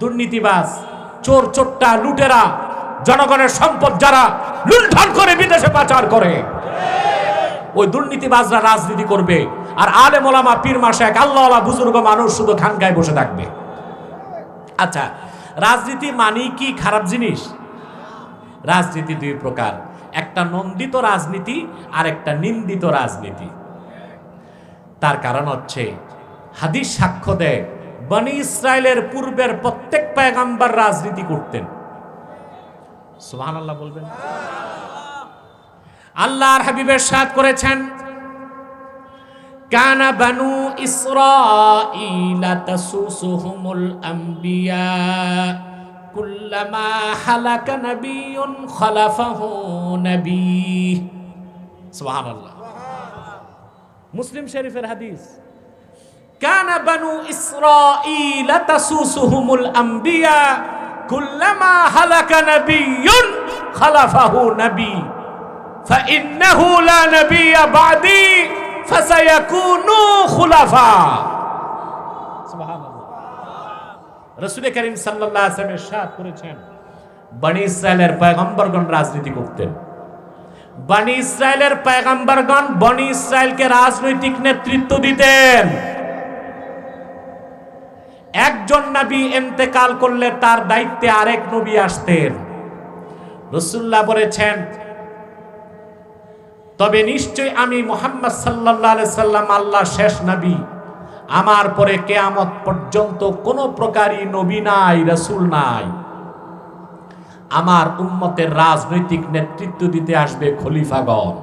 দুর্নীতিবাজ, চোর, চোট্টা, লুটেরা, জনগণের সম্পদ যারা লুণ্ঠন করে বিদেশে পাচার করে, ওই দুর্নীতিবাজরা রাজনীতি করবে। আর আলেম ওলামা পীর মাশায়েখ আল্লাহওয়ালা বুজুর্গ মানুষ শুধু খানকায় বসে থাকবে। আচ্ছা, রাজনীতি মানি কি খারাপ জিনিস? রাজনীতি 2 প্রকার, একটা নন্দিত রাজনীতি আর একটা নিন্দিত রাজনীতি। তার কারণ হচ্ছে হাদিস সাক্ষ্য দেয় বনি ইসরায়েলের পূর্বের প্রত্যেক পয়গম্বর রাজনীতি করতেন। সুবহানাল্লাহ বলবেন। আল্লাহর হাবিবের সাথ করেছেন কানা বানু ইসরাঈলা তাসুসুহুমুল আম্বিয়া কুল্লামা হালাকা নাবিয়্যুন খালাফাহু নবী। সুবহানাল্লাহ। মুসলিম শরীফের হাদিস, কানা বানু ইসরাঈল তাসুসুহুমুল আম্বিয়া কুল্লামা হালাকা নাবিয়্যুন খালাফাহু নবী ফাইন্নাহু লা নাবিয়্যা বা'দি ফাসায়াকুনু খুলাফা। সুবহানাল্লাহ। রাসূল করিম সাল্লাল্লাহু আলাইহি ওয়াসাল্লাম ইরশাদ করেছেন, বনি ইসরাইলের পয়গম্বরগণ রাজনীতি করতেন। বনি ইসরাইলের পয়গম্বরগণ বনি ইসরাইলকে রাজনৈতিক নেতৃত্ব দিতেন। একজন নবী ইন্তেকাল করলে তার দায়িত্বে আরেক নবী আসতেন। রাসূলুল্লাহ বলেছেন, তবে নিশ্চয় আমি মুহাম্মদ সাল্লাল্লাহু আলাইহি সাল্লাম আল্লাহর শেষ নবী। আমার পরে কিয়ামত পর্যন্ত কোনো প্রকারই নবী নাই, রাসূল নাই। আমার উম্মতের রাজনৈতিক নেতৃত্ব দিতে আসবে খলিফাগণ।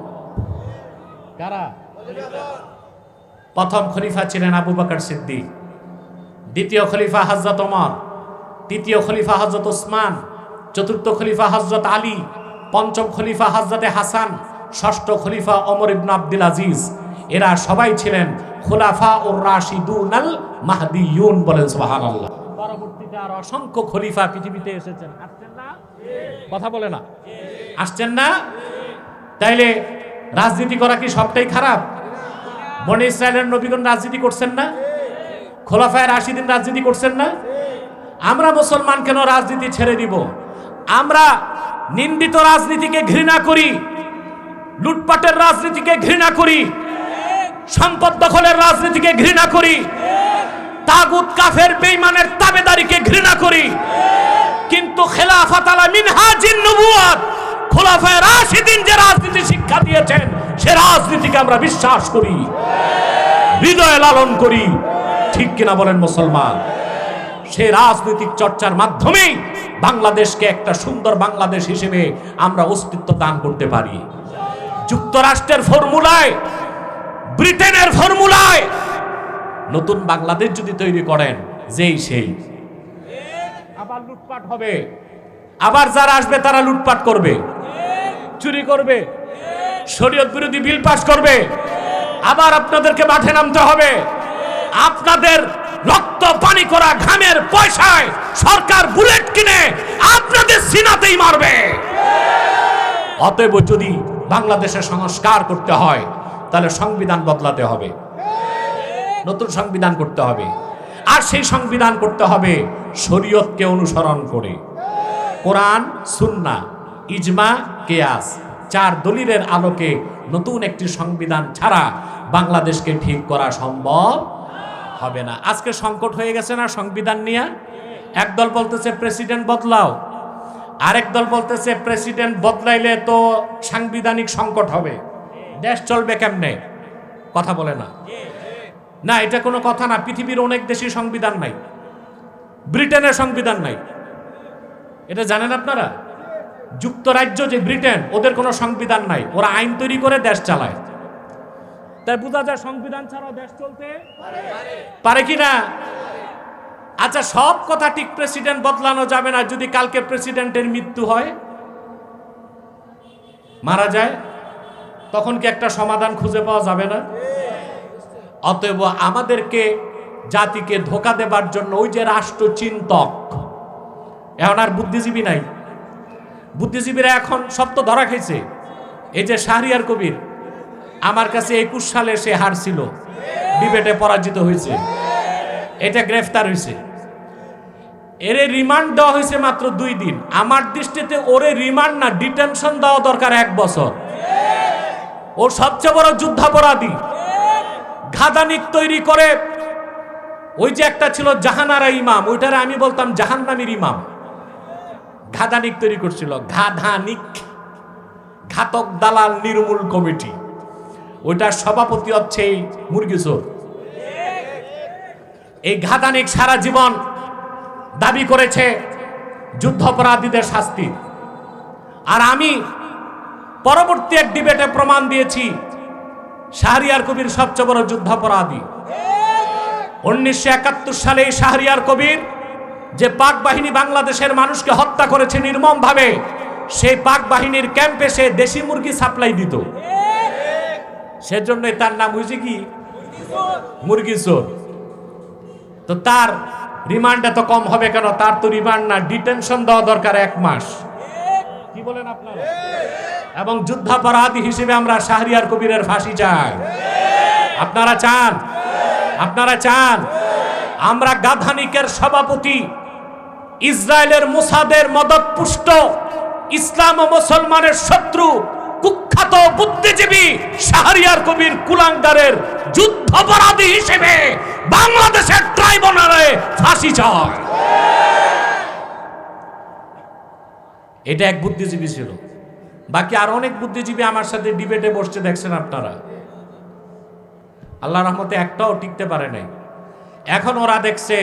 কারা? প্রথম খলিফা ছিলেন আবু বকর সিদ্দিক, দ্বিতীয় খলিফা হযরত ওমর, তৃতীয় খলিফা হযরত ওসমান, চতুর্থ খলিফা হযরত আলী, পঞ্চম খলিফা হযরত হাসান, ষষ্ঠ খলিফা ওমর ইবনে আব্দুল আজিজ। এরা সবাই ছিলেন খুলাফাউর রাশিদুনাল মাহদিয়ুন। বলেন সুবহানাল্লাহ। পরবর্তীতে আর অসংখ্য খলিফা পৃথিবীতে এসেছেন। আসছেন না? কথা বলে না, আসছেন না? তাইলে রাজনীতি করা কি সবটাই খারাপ? বনি ইসরাইলের নবীগণ রাজনীতি করছেন না? খোলাফায়ে রাশিদিন রাজনীতি করছেন না? আমরা মুসলমান কেন রাজনীতি ছেড়ে দিব? আমরা নিন্দিত রাজনীতিকে ঘৃণা করি, লুটপাটের রাজনীতিকে ঘৃণা করি, সম্পদ দখলের রাজনীতিকে ঘৃণা করি, তাগুত কাফের বেঈমানের তাবেদারিকে ঘৃণা করি। কিন্তু খেলাফত আলা মিনহাজিন নবুওয়াত, খোলাফায়ে রাশিদিন যে রাজনীতি শিক্ষা দিয়েছেন সে রাজনীতিকে আমরা বিশ্বাস করি, হৃদয়ে লালন করি। ঠিক কিনা বলেন মুসলমান? সে রাজনৈতিক চর্চার মাধ্যমে বাংলাদেশকে একটা সুন্দর বাংলাদেশ হিসেবে আমরা অস্তিত্ব দান করতে পারি। যুক্তরাষ্ট্রের ফর্মুলায়, ব্রিটেনের ফর্মুলায় নতুন বাংলাদেশ যদি তৈরি করেন, যেই সেই আবার লুটপাট হবে, আবার যারা আসবে তারা লুটপাট করবে, চুরি করবে, শরীয়ত বিরোধী বিল পাস করবে, আবার আপনাদেরকে মাঠে নামতে হবে। আপনাদের রক্ত পানি করা ঘামের পয়সায় সরকার বুলেট কিনে আপনাদের সিনাতেই মারবে। অতএব যদি বাংলাদেশের সংস্কার করতে হয় তাহলে সংবিধান বদলাতে হবে, নতুন সংবিধান করতে হবে। আর সেই সংবিধান করতে হবে শরীয়তকে অনুসরণ করে, কোরআন, সুন্নাহ, ইজমা, কিয়াস, চার দলিলের আলোকে নতুন একটি সংবিধান ছাড়া বাংলাদেশকে ঠিক করা সম্ভব হবে না। আজকে সংকট হয়ে গেছে না সংবিধান নিয়ে? একদল বলতেছে প্রেসিডেন্ট বদলাও, আরেক দল বলতেছে প্রেসিডেন্ট বদলাইলে তো সাংবিধানিক সংকট হবে, দেশ চলবে কেমনে? কথা বলে না। না, এটা কোনো কথা না। পৃথিবীর অনেক দেশেই সংবিধান নাই, ব্রিটেনের সংবিধান নাই, এটা জানেন আপনারা? যুক্তরাজ্য যে ব্রিটেন, ওদের কোনো সংবিধান নাই, ওরা আইন তৈরি করে দেশ চালায়। তাই বোঝা যায় সংবিধান ছাড়া দেশ চলতে পারে কি না? আচ্ছা, সব কথা ঠিক, প্রেসিডেন্ট বদলানো যাবে না। যদি কালকে প্রেসিডেন্টের মৃত্যু হয়, মারা যায়, তখন কি একটা সমাধান খুঁজে পাওয়া যাবে না? অতএব আমাদেরকে, জাতিকে ধোঁকা দেবার জন্য ওই যে রাষ্ট্রচিন্তক, এখন আর বুদ্ধিজীবী নাই। বুদ্ধিজীবীরা এখন সব তো ধরা খাইছে। এই যে শাহরিয়ার কবির, আমার কাছে 21 সালে সে হারছিল, ডিবেটে পরাজিত হয়েছে, এটা গ্রেফতার হয়েছে, এরে রিমান্ড দেওয়া হয়েছে মাত্র 2 দিন। আমার দৃষ্টিতে ওরে রিমান্ড না, ডিটেনশন দেওয়া দরকার 1 বছর। ও সবচেয়ে বড় যুদ্ধাপরাধী। ঘাদানিক তৈরি করে, ওই যে একটা ছিল জাহানারা ইমাম, ওইটারে আমি বলতাম জাহান্নামীর ইমাম। ঘাদানিক তৈরি করছিল, ঘাদানিক, ঘাতক দালাল নির্মূল কমিটি। ওইটার সভাপতি হচ্ছে এই মুরগিচোর। এই ঘাদানিক সারা জীবন দাবি করেছে যুদ্ধাপরাধীদের শাস্তি। আর আমি পরবর্তী এক ডিবেটে প্রমাণ দিয়েছি শাহরিয়ার কবির সবচেয়ে বড় যুদ্ধাপরাধী। 1971 সালে শাহরিয়ার কবির যে পাক বাহিনী বাংলাদেশের মানুষকে হত্যা করেছে নির্মমভাবে, সেই পাক বাহিনীর ক্যাম্পে সে দেশি মুরগি সাপ্লাই দিত। সেজন্যই তার নাম হয়েছে কি মুরগি চোর। তো তার রিমান্ড এত কম হবে কেন? তার তো রিমান্ড না, ডিটেনশন দেওয়া দরকার 1 মাস। কি বলেন আপনারা? এবং যুদ্ধাপরাধী হিসেবে আমরা শাহরিয়ার কবিরের ফাঁসি চাই। আপনারা চান? আপনারা চান? আমরা গাধানিকের সভাপতি, ইসরায়েলের মোসাদের মদতপুষ্ট, ইসলাম ও মুসলমানের শত্রু, কুখ্যাত বুদ্ধিজীবী শাহরিয়ার কবির কুলাঙ্গারের যুদ্ধাপরাধী হিসেবে বাংলাদেশের ট্রাইব্যুনালে ফাঁসি চায়। এটা এক বুদ্ধিজীবী ছিল, বাকি আর অনেক বুদ্ধিজীবী আমার সাথে ডিবেটে বসছে, দেখছেন আপনারা। আল্লাহর রহমতে একটাও টিকতে পারে নাই। এখন ওরা দেখছে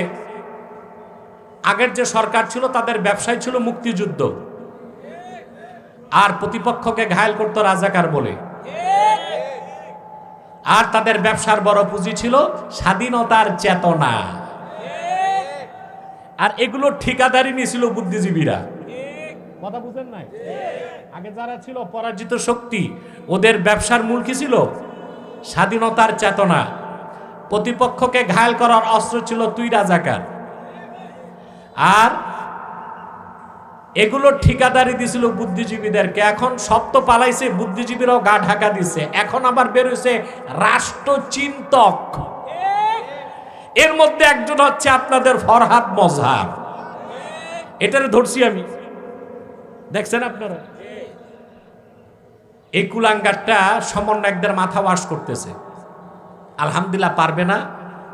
আগের যে সরকার ছিল তাদের ব্যবসায় ছিল মুক্তিযুদ্ধ, আর প্রতিপক্ষকে ঘায়েল করতো রাজাকার বলে, আর তাদের ব্যবসার বড় পুঁজি ছিল স্বাধীনতার চেতনা, আর এগুলো ঠিকাদারি নিয়েছিল বুদ্ধিজীবীরা। কথা বুঝেন নাই? আগে যারা ছিল পরাজিত শক্তি, ওদের ব্যবসার মূল কি ছিল? স্বাধীনতার চেতনা। প্রতিপক্ষকে ঘায়েল করার অস্ত্র ছিল তুই রাজাকার। আর এগুলো ঠিকাদারি দিছিল বুদ্ধিজীবীদেরকে। এখন সব তো পালাইছে, বুদ্ধিজীবীরাও গা ঢাকা দিছে। এখন আবার বের হইছে রাষ্ট্রচিন্তক। এর মধ্যে একজন হচ্ছে আপনাদের ফরহাদ মজহার। এটারে ধরছি আমি, দেখছেন আপনারা। এই কুলাঙ্গারটা সমন্বয়কদের মাথা ওয়াশ করতেছে। আলহামদুলিল্লাহ পারবে না,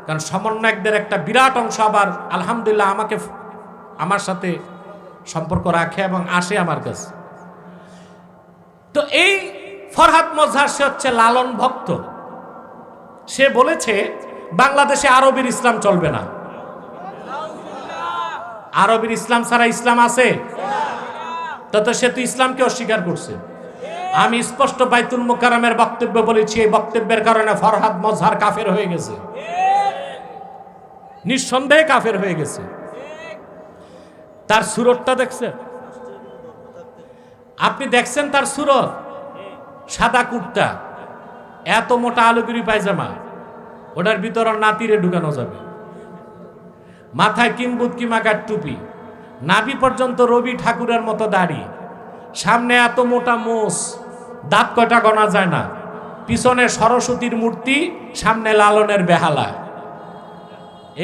কারণ সমন্বয়কদের একটা বিরাট অংশ আবার আলহামদুলিল্লাহ আমার সাথে সম্পর্ক রাখে এবং আসে আমার কাছে। তো এই ফরহাদ মজহার, সে হচ্ছে লালন ভক্ত। সে বলেছে বাংলাদেশে আরবের ইসলাম চলবে না। আরবের ইসলাম ছাড়া ইসলাম আছে? তত সে তো ইসলামকে অস্বীকার করছে। আমি স্পষ্ট বাইতুল মুকাররমের বক্তব্য বলেছি, এই বক্তব্যের কারণে ফরহাদ মজহার কাফের হয়ে গেছে, নিঃসন্দেহে কাফের হয়ে গেছে। তার সুরতটা দেখছেন আপনি? দেখছেন তার সুরত? সাদা কুর্তা, এত মোটা আলুগিরি পায়জামা, ওটার ভিতর নাতিরে ঢুকানো যাবে। মাথায় কিম্বুদকি মাগার টুপি, নাভি পর্যন্ত রবি ঠাকুরের মতো দাড়ি, সামনে এত মোটা মোষ, দাঁত কয়টা গোনা যায় না, পিছনে সরস্বতীর মূর্তি, সামনে লালনের বেহালা।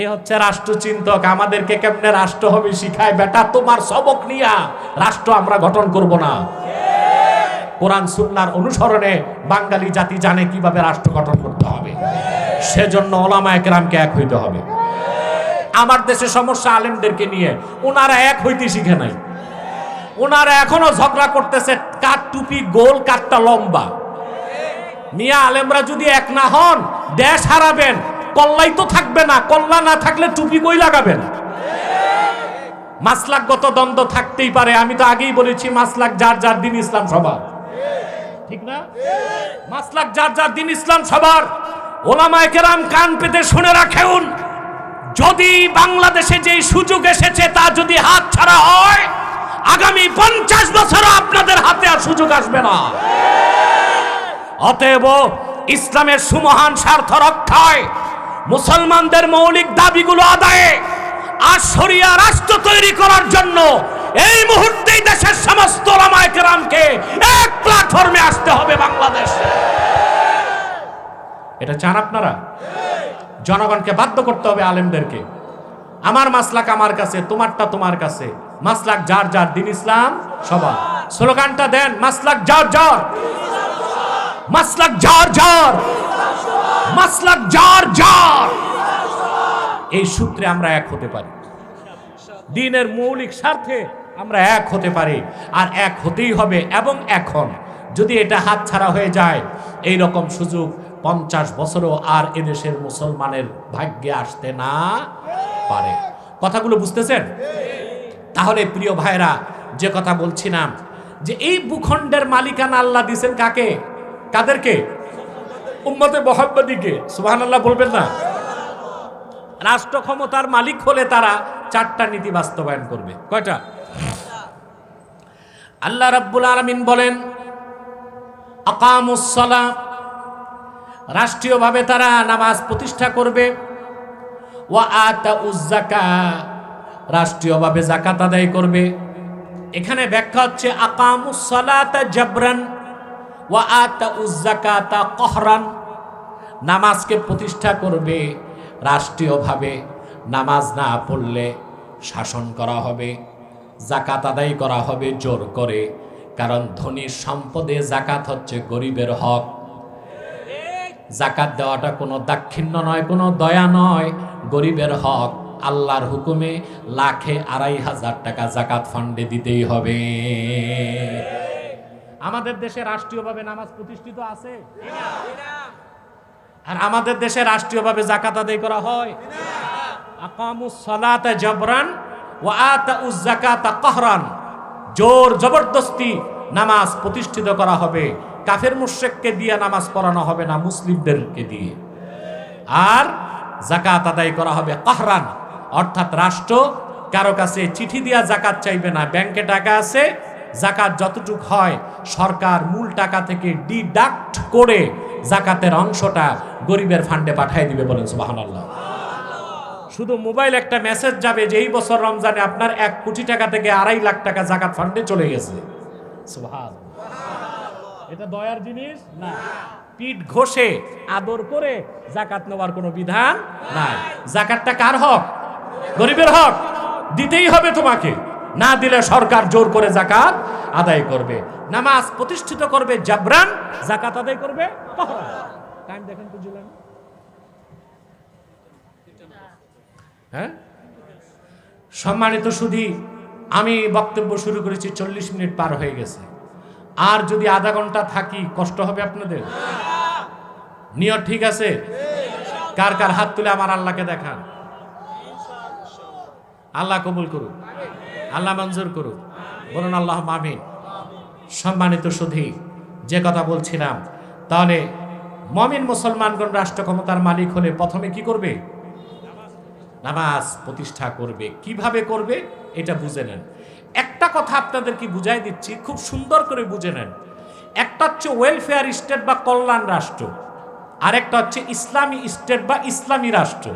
এই হচ্ছে রাষ্ট্রচিন্তক। আমাদেরকে কেমনে রাষ্ট্র হবে শিখায়। বেটা, তোমার সবক নিয়া রাষ্ট্র আমরা গঠন করব না। কোরআন সুন্নাহর অনুসরণে বাঙালি জাতি জানে কিভাবে রাষ্ট্র গঠন করতে হবে। সেজন্য ওলামায়ে কেরামকে এক হইতে হবে। আমার দেশে সমস্যা আলেমদেরকে নিয়ে, ওনারা এক হইতে শিখে নাই। ওনারা এখনো ঝগড়া করতেছে কার টুপি গোল কারটা লম্বা। মিয়া, আলেমরা যদি এক না হন দেশ হারাবেন, কল্লাই তো থাকবে না। কল্লা না থাকলে টুপি কই লাগাবেন? মাসলাকগত দ্বন্দ্ব থাকতেই পারে। আমি তো আগেই বলেছি মাসলাক যার যার, দিন ইসলাম সবার, ঠিক না? মাসলাক যার যার, দিন ইসলাম সবার। ওলামায়ে কেরাম কান পেতে শুনে রাখুন, যদি বাংলাদেশে যে সুযোগ এসেছে তা যদি হাত ছাড়া হয়, আগামী 50 বছর আপনাদের হাতে আর সুযোগ আসবে না। অতএব ইসলামের সুমহান স্বার্থ রক্ষায়, মুসলমানদের মৌলিক দাবিগুলো আদায়ে আর শরিয়া রাষ্ট্র তৈরি করার জন্য এই মুহূর্তেই দেশের সমস্ত ওলামায়ে কেরামকে এক প্ল্যাটফর্মে আসতে হবে বাংলাদেশে। এটা চান আপনারা? জনগণকে বাধ্য করতে হবে, আলেমদেরকে। আমার মাসলাক আমার কাছে, তোমারটা তোমার কাছে। মাসলাক যার যার, দিন ইসলাম সবার। স্লোগানটা দেন, মাসলাক যার যার, মাসলাক যার যার, মাসলাক যার যার। এই সূত্রে আমরা এক হতে পারি, দ্বীনের মৌলিক স্বার্থে আমরা এক হতে পারি, আর এক হতেই হবে। এবং এখন যদি এটা হাতছাড়া হয়ে যায়, এই রকম সুযোগ 50 বছরও আর এদেশের মুসলমানের ভাগ্যে আসতে না পারে। কথাগুলো বুঝতেছেন? তাহলে প্রিয় ভাইরা, যে কথা বলছিলাম, যে এই ভূখণ্ডের মালিকানা আল্লাহ দিয়েছেন কাকে? কাদেরকে? উম্মতে মুহাম্মাদীকে। সুবহানাল্লাহ বলবেন না? রাষ্ট্র ক্ষমতার মালিক হলে তারা 4টা নীতি বাস্তবায়ন করবে। কয়টা? আল্লাহ রাব্বুল আলামিন বলেন, আকামুস সালাহ রাষ্ট্রীয়ভাবে তারা নামাজ প্রতিষ্ঠা করবে। ওয়া আতাউজ যাকাত, রাষ্ট্রীয়ভাবে যাকাত আদায় করবে। এখানে ব্যাখ্যা হচ্ছে আকামুস সালাতা জাবরান ওয়া আতাউজ যাকাতা কহরান, নামাজকে প্রতিষ্ঠা করবে রাষ্ট্রীয়ভাবে, নামাজ না পড়লে শাসন করা হবে, যাকাত আদায় করা হবে জোর করে, কারণ ধনীর সম্পদে যাকাত হচ্ছে গরিবের হক। যাকাত দেওয়াটা কোনো দাক্ষিণ্য নয়, কোনো দয়া নয়, গরিবের হক। আল্লাহর হুকুমে লাখে ২৫০০ টাকা যাকাত ফান্ডে দিতেই হবে। আমাদের দেশে রাষ্ট্রীয়ভাবে নামাজ প্রতিষ্ঠিত আছে, আর আমাদের দেশে রাষ্ট্রীয়ভাবে যাকাত আদায় করা হয়। আকামুস সালাতা জাবরান ওয়া আতাউজ যাকাতা কহরান, জোর জবরদস্তি নামাজ প্রতিষ্ঠিত করা হবে। কাফের মুশরিককে দিয়ে নামাজ পড়ানো হবে না, মুসলিমদেরকে দিয়ে। আর যাকাত আদায় করা হবে কহরান, অর্থাৎ রাষ্ট্র কারো কাছে চিঠি দিয়া যাকাত চাইবে না। ব্যাংকে টাকা আছে, যাকাত যতটুক হয় সরকার মূল টাকা থেকে ডিডাক্ট করে যাকাতের অংশটা গরিবের ফান্ডে পাঠিয়ে দিবে। বলেন সুবহানাল্লাহ। শুধু মোবাইল একটা মেসেজ যাবে যে এই বছর রমজানে আপনার ১ কোটি টাকা থেকে ২.৫ লাখ টাকা যাকাত ফান্ডে চলে গেছে। সুবহানাল্লাহ। এটা দয়ার জিনিস না। পিঠ ঘষে আদর করে যাকাত নেওয়ার কোনো বিধান নাই। যাকাতটা কার হক? গরিবের হক, দিতেই হবে তোমাকে, না দিলে সরকার জোর করে যাকাত আদায় করবে। নামাজ প্রতিষ্ঠিত করবে জাবরান, যাকাত আদায় করবে কহরান। টাইম দেখেন তো জুলান। হ্যাঁ, সম্মানিত সুধী, আমি বক্তব্য শুরু করেছি, ৪০ মিনিট পার হয়ে গেছে। আর যদি আধা ঘন্টা থাকি কষ্ট হবে আপনাদের? নিয়ত ঠিক আছে? কার কার হাত তুলে আমার আল্লাহকে দেখান। আল্লাহ কবুল করুন, আল্লাহ মঞ্জুর করুন, বলুন আল্লাহ আমিন। সম্মানিত সুধী, যে কথা বলছিলাম, তাহলে মুমিন মুসলমানগণ রাষ্ট্র ক্ষমতার মালিক হলে প্রথমে কি করবে? নামাজ প্রতিষ্ঠা করবে। কিভাবে করবে এটা বুঝে নেন। একটা কথা আপনাদেরকে বুঝাই দিচ্ছি, খুব সুন্দর করে বুঝে নেন। একটা হচ্ছে ওয়েলফেয়ার স্টেট বা কল্যাণ রাষ্ট্র, আর একটা হচ্ছে ইসলামী স্টেট বা ইসলামী রাষ্ট্র।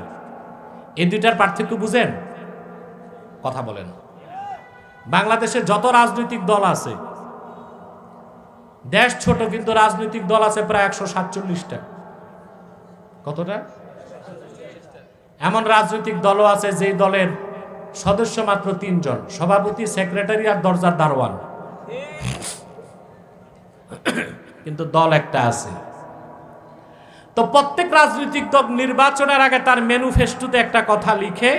এই দুইটার পার্থক্য বুঝেন? কথা বলেন। বাংলাদেশে যত রাজনৈতিক দল আছে, দেশ ছোট কিন্তু রাজনৈতিক দল আছে প্রায় ১৪৭টা। কতটা? এমন রাজনৈতিক দলও আছে যেই দলের সদস্য মাত্র ৩ জন, সভাপতি, সেক্রেটারি আর দরজার দারোয়ান, কিন্তু দল একটা আছে। তো প্রত্যেক রাজনৈতিক দল নির্বাচনের আগে তার ম্যানিফেস্টোতে একটা কথা লিখে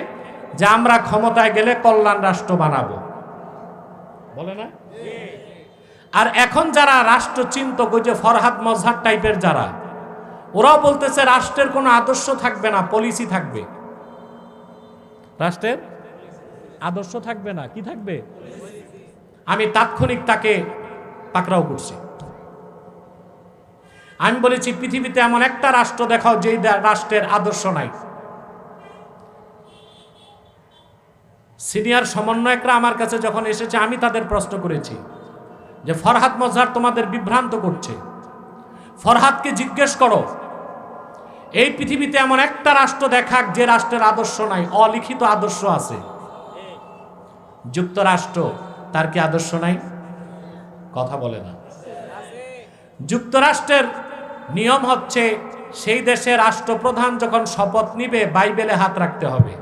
যে আমরা ক্ষমতায় গেলে কল্যাণ রাষ্ট্র বানাবো, বলে না? আর এখন যারা রাষ্ট্রচিন্তক, ওই যে ফরহাদ মজহার টাইপের যারা, ওরাও বলতেছে রাষ্ট্রের কোনো আদর্শ থাকবে না, পলিসি থাকবে। রাষ্ট্রের আদর্শ থাকবে না, কি থাকবে? আমি তাৎক্ষণিক তাকে পাকড়াও করছি। আমি বলেছি পৃথিবীতে এমন একটা রাষ্ট্র দেখাও যেই রাষ্ট্রের আদর্শ নাই। সিনিয়র সমন্বয়করা আমার কাছে যখন এসেছে, আমি তাদের প্রশ্ন করেছি যে ফরহাদ মজহার তোমাদের বিভ্রান্ত করছে, ফরহাদকে জিজ্ঞেস করো এই পৃথিবীতে এমন একটা রাষ্ট্র দেখাক যে রাষ্ট্রের আদর্শ নাই, অলিখিত আদর্শ আছে। যুক্তরাষ্ট্র, তার কি আদর্শ নাই? কথা বলে না। যুক্তরাষ্ট্রের নিয়ম হচ্ছে সেই দেশের রাষ্ট্রপ্রধান যখন শপথ নিবে বাইবেলে হাত রাখতে হবে।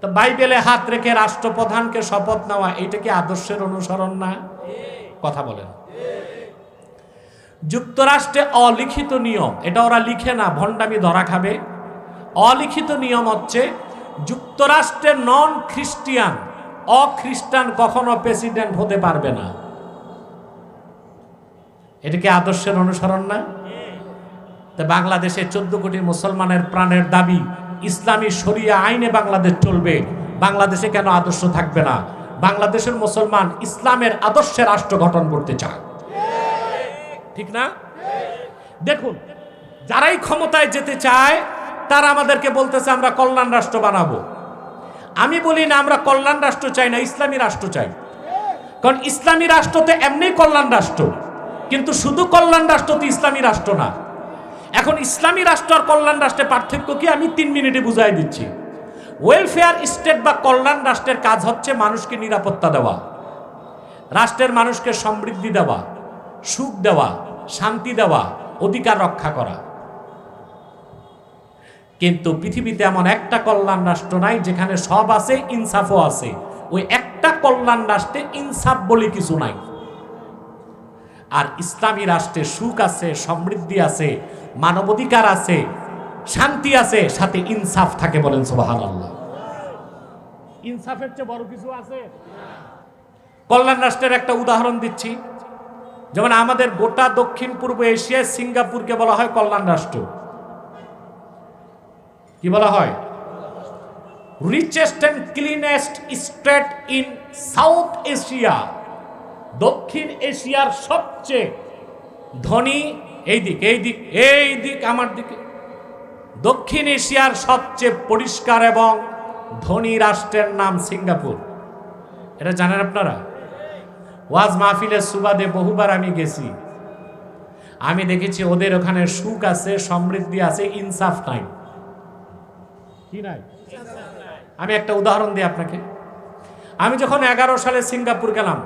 তো বাইবেলে হাত রেখে রাষ্ট্রপ্রধানকে শপথ নেওয়া, এইটা কি আদর্শের অনুসরণ না? কথা বলেন। যুক্তরাষ্ট্রে অলিখিত নিয়ম, এটা ওরা লিখে না, ভণ্ডামি ধরা খাবে। অলিখিত নিয়ম হচ্ছে যুক্তরাষ্ট্রের নন খ্রিস্টিয়ান, অখ্রিস্টান কখনো প্রেসিডেন্ট হতে পারবে না। এটা কি আদর্শের অনুসরণ না? তা বাংলাদেশে 14 কোটি মুসলমানের প্রাণের দাবি, ইসলামী শরিয়া আইনে বাংলাদেশ চলবে, বাংলাদেশে কেন আদর্শ থাকবে না? বাংলাদেশের মুসলমান ইসলামের আদর্শে রাষ্ট্র গঠন করতে চায়, ঠিক না? দেখুন, যারাই ক্ষমতায় যেতে চায় তারা আমাদেরকে বলতেছে আমরা কল্যাণ রাষ্ট্র বানাবো। আমি বলি না, আমরা কল্যাণ রাষ্ট্র চাই না, ইসলামী রাষ্ট্র চাই। কারণ ইসলামী রাষ্ট্রতে এমনি কল্যাণ রাষ্ট্র, কিন্তু শুধু কল্যাণ রাষ্ট্র তো ইসলামী রাষ্ট্র না। এখন ইসলামী রাষ্ট্র আর কল্যাণ রাষ্ট্রের পার্থক্য কি আমি 3 মিনিটে বুঝাই দিচ্ছি। ওয়েলফেয়ার স্টেট বা কল্যাণ রাষ্ট্রের কাজ হচ্ছে মানুষকে নিরাপত্তা দেওয়া, রাষ্ট্রের মানুষকে সমৃদ্ধি দেওয়া, সুখ দেওয়া, শান্তি দেওয়া, অধিকার রক্ষা করা। কিন্তু পৃথিবীতে এমন একটা কল্যাণ রাষ্ট্র নাই যেখানে সব আছে, ইনসাফও আছে। ওই একটা কল্যাণ রাষ্ট্রে ইনসাফ বলে কিছু নাই। আর ইসলামী রাষ্ট্রে সুখ আছে, সমৃদ্ধি আছে, মানবাধিকার আছে, শান্তি আছে, সাথে ইনসাফ থাকে। বলেন সুবহানাল্লাহ। ইনসাফের চেয়ে বড় কিছু আছে? কল্যাণ রাষ্ট্রের একটা উদাহরণ দিচ্ছি। যেমন আমাদের গোটা দক্ষিণ পূর্ব এশিয়ায় সিঙ্গাপুরকে বলা হয় কল্যাণ রাষ্ট্র। কি বলা হয়? Richest and cleanest state in south Asia. দক্ষিণ এশিয়ার সবচেয়ে ধনী, এই দিক আমার দিকে, দক্ষিণ এশিয়ার সবচেয়ে পরিষ্কার এবং ধনী রাষ্ট্রের নাম সিঙ্গাপুর। এটা জানেন আপনারা? ওয়াজ মাহফিলের সুবাদে বহুবার আমি গেছি। আমি দেখেছি ওদের ওখানে সুখ আছে, সমৃদ্ধি আছে, ইনসাফ নাই। কি নাই? আমি একটা উদাহরণ দিই আপনাকে। আমি যখন 11 সালে সিঙ্গাপুর গেলাম,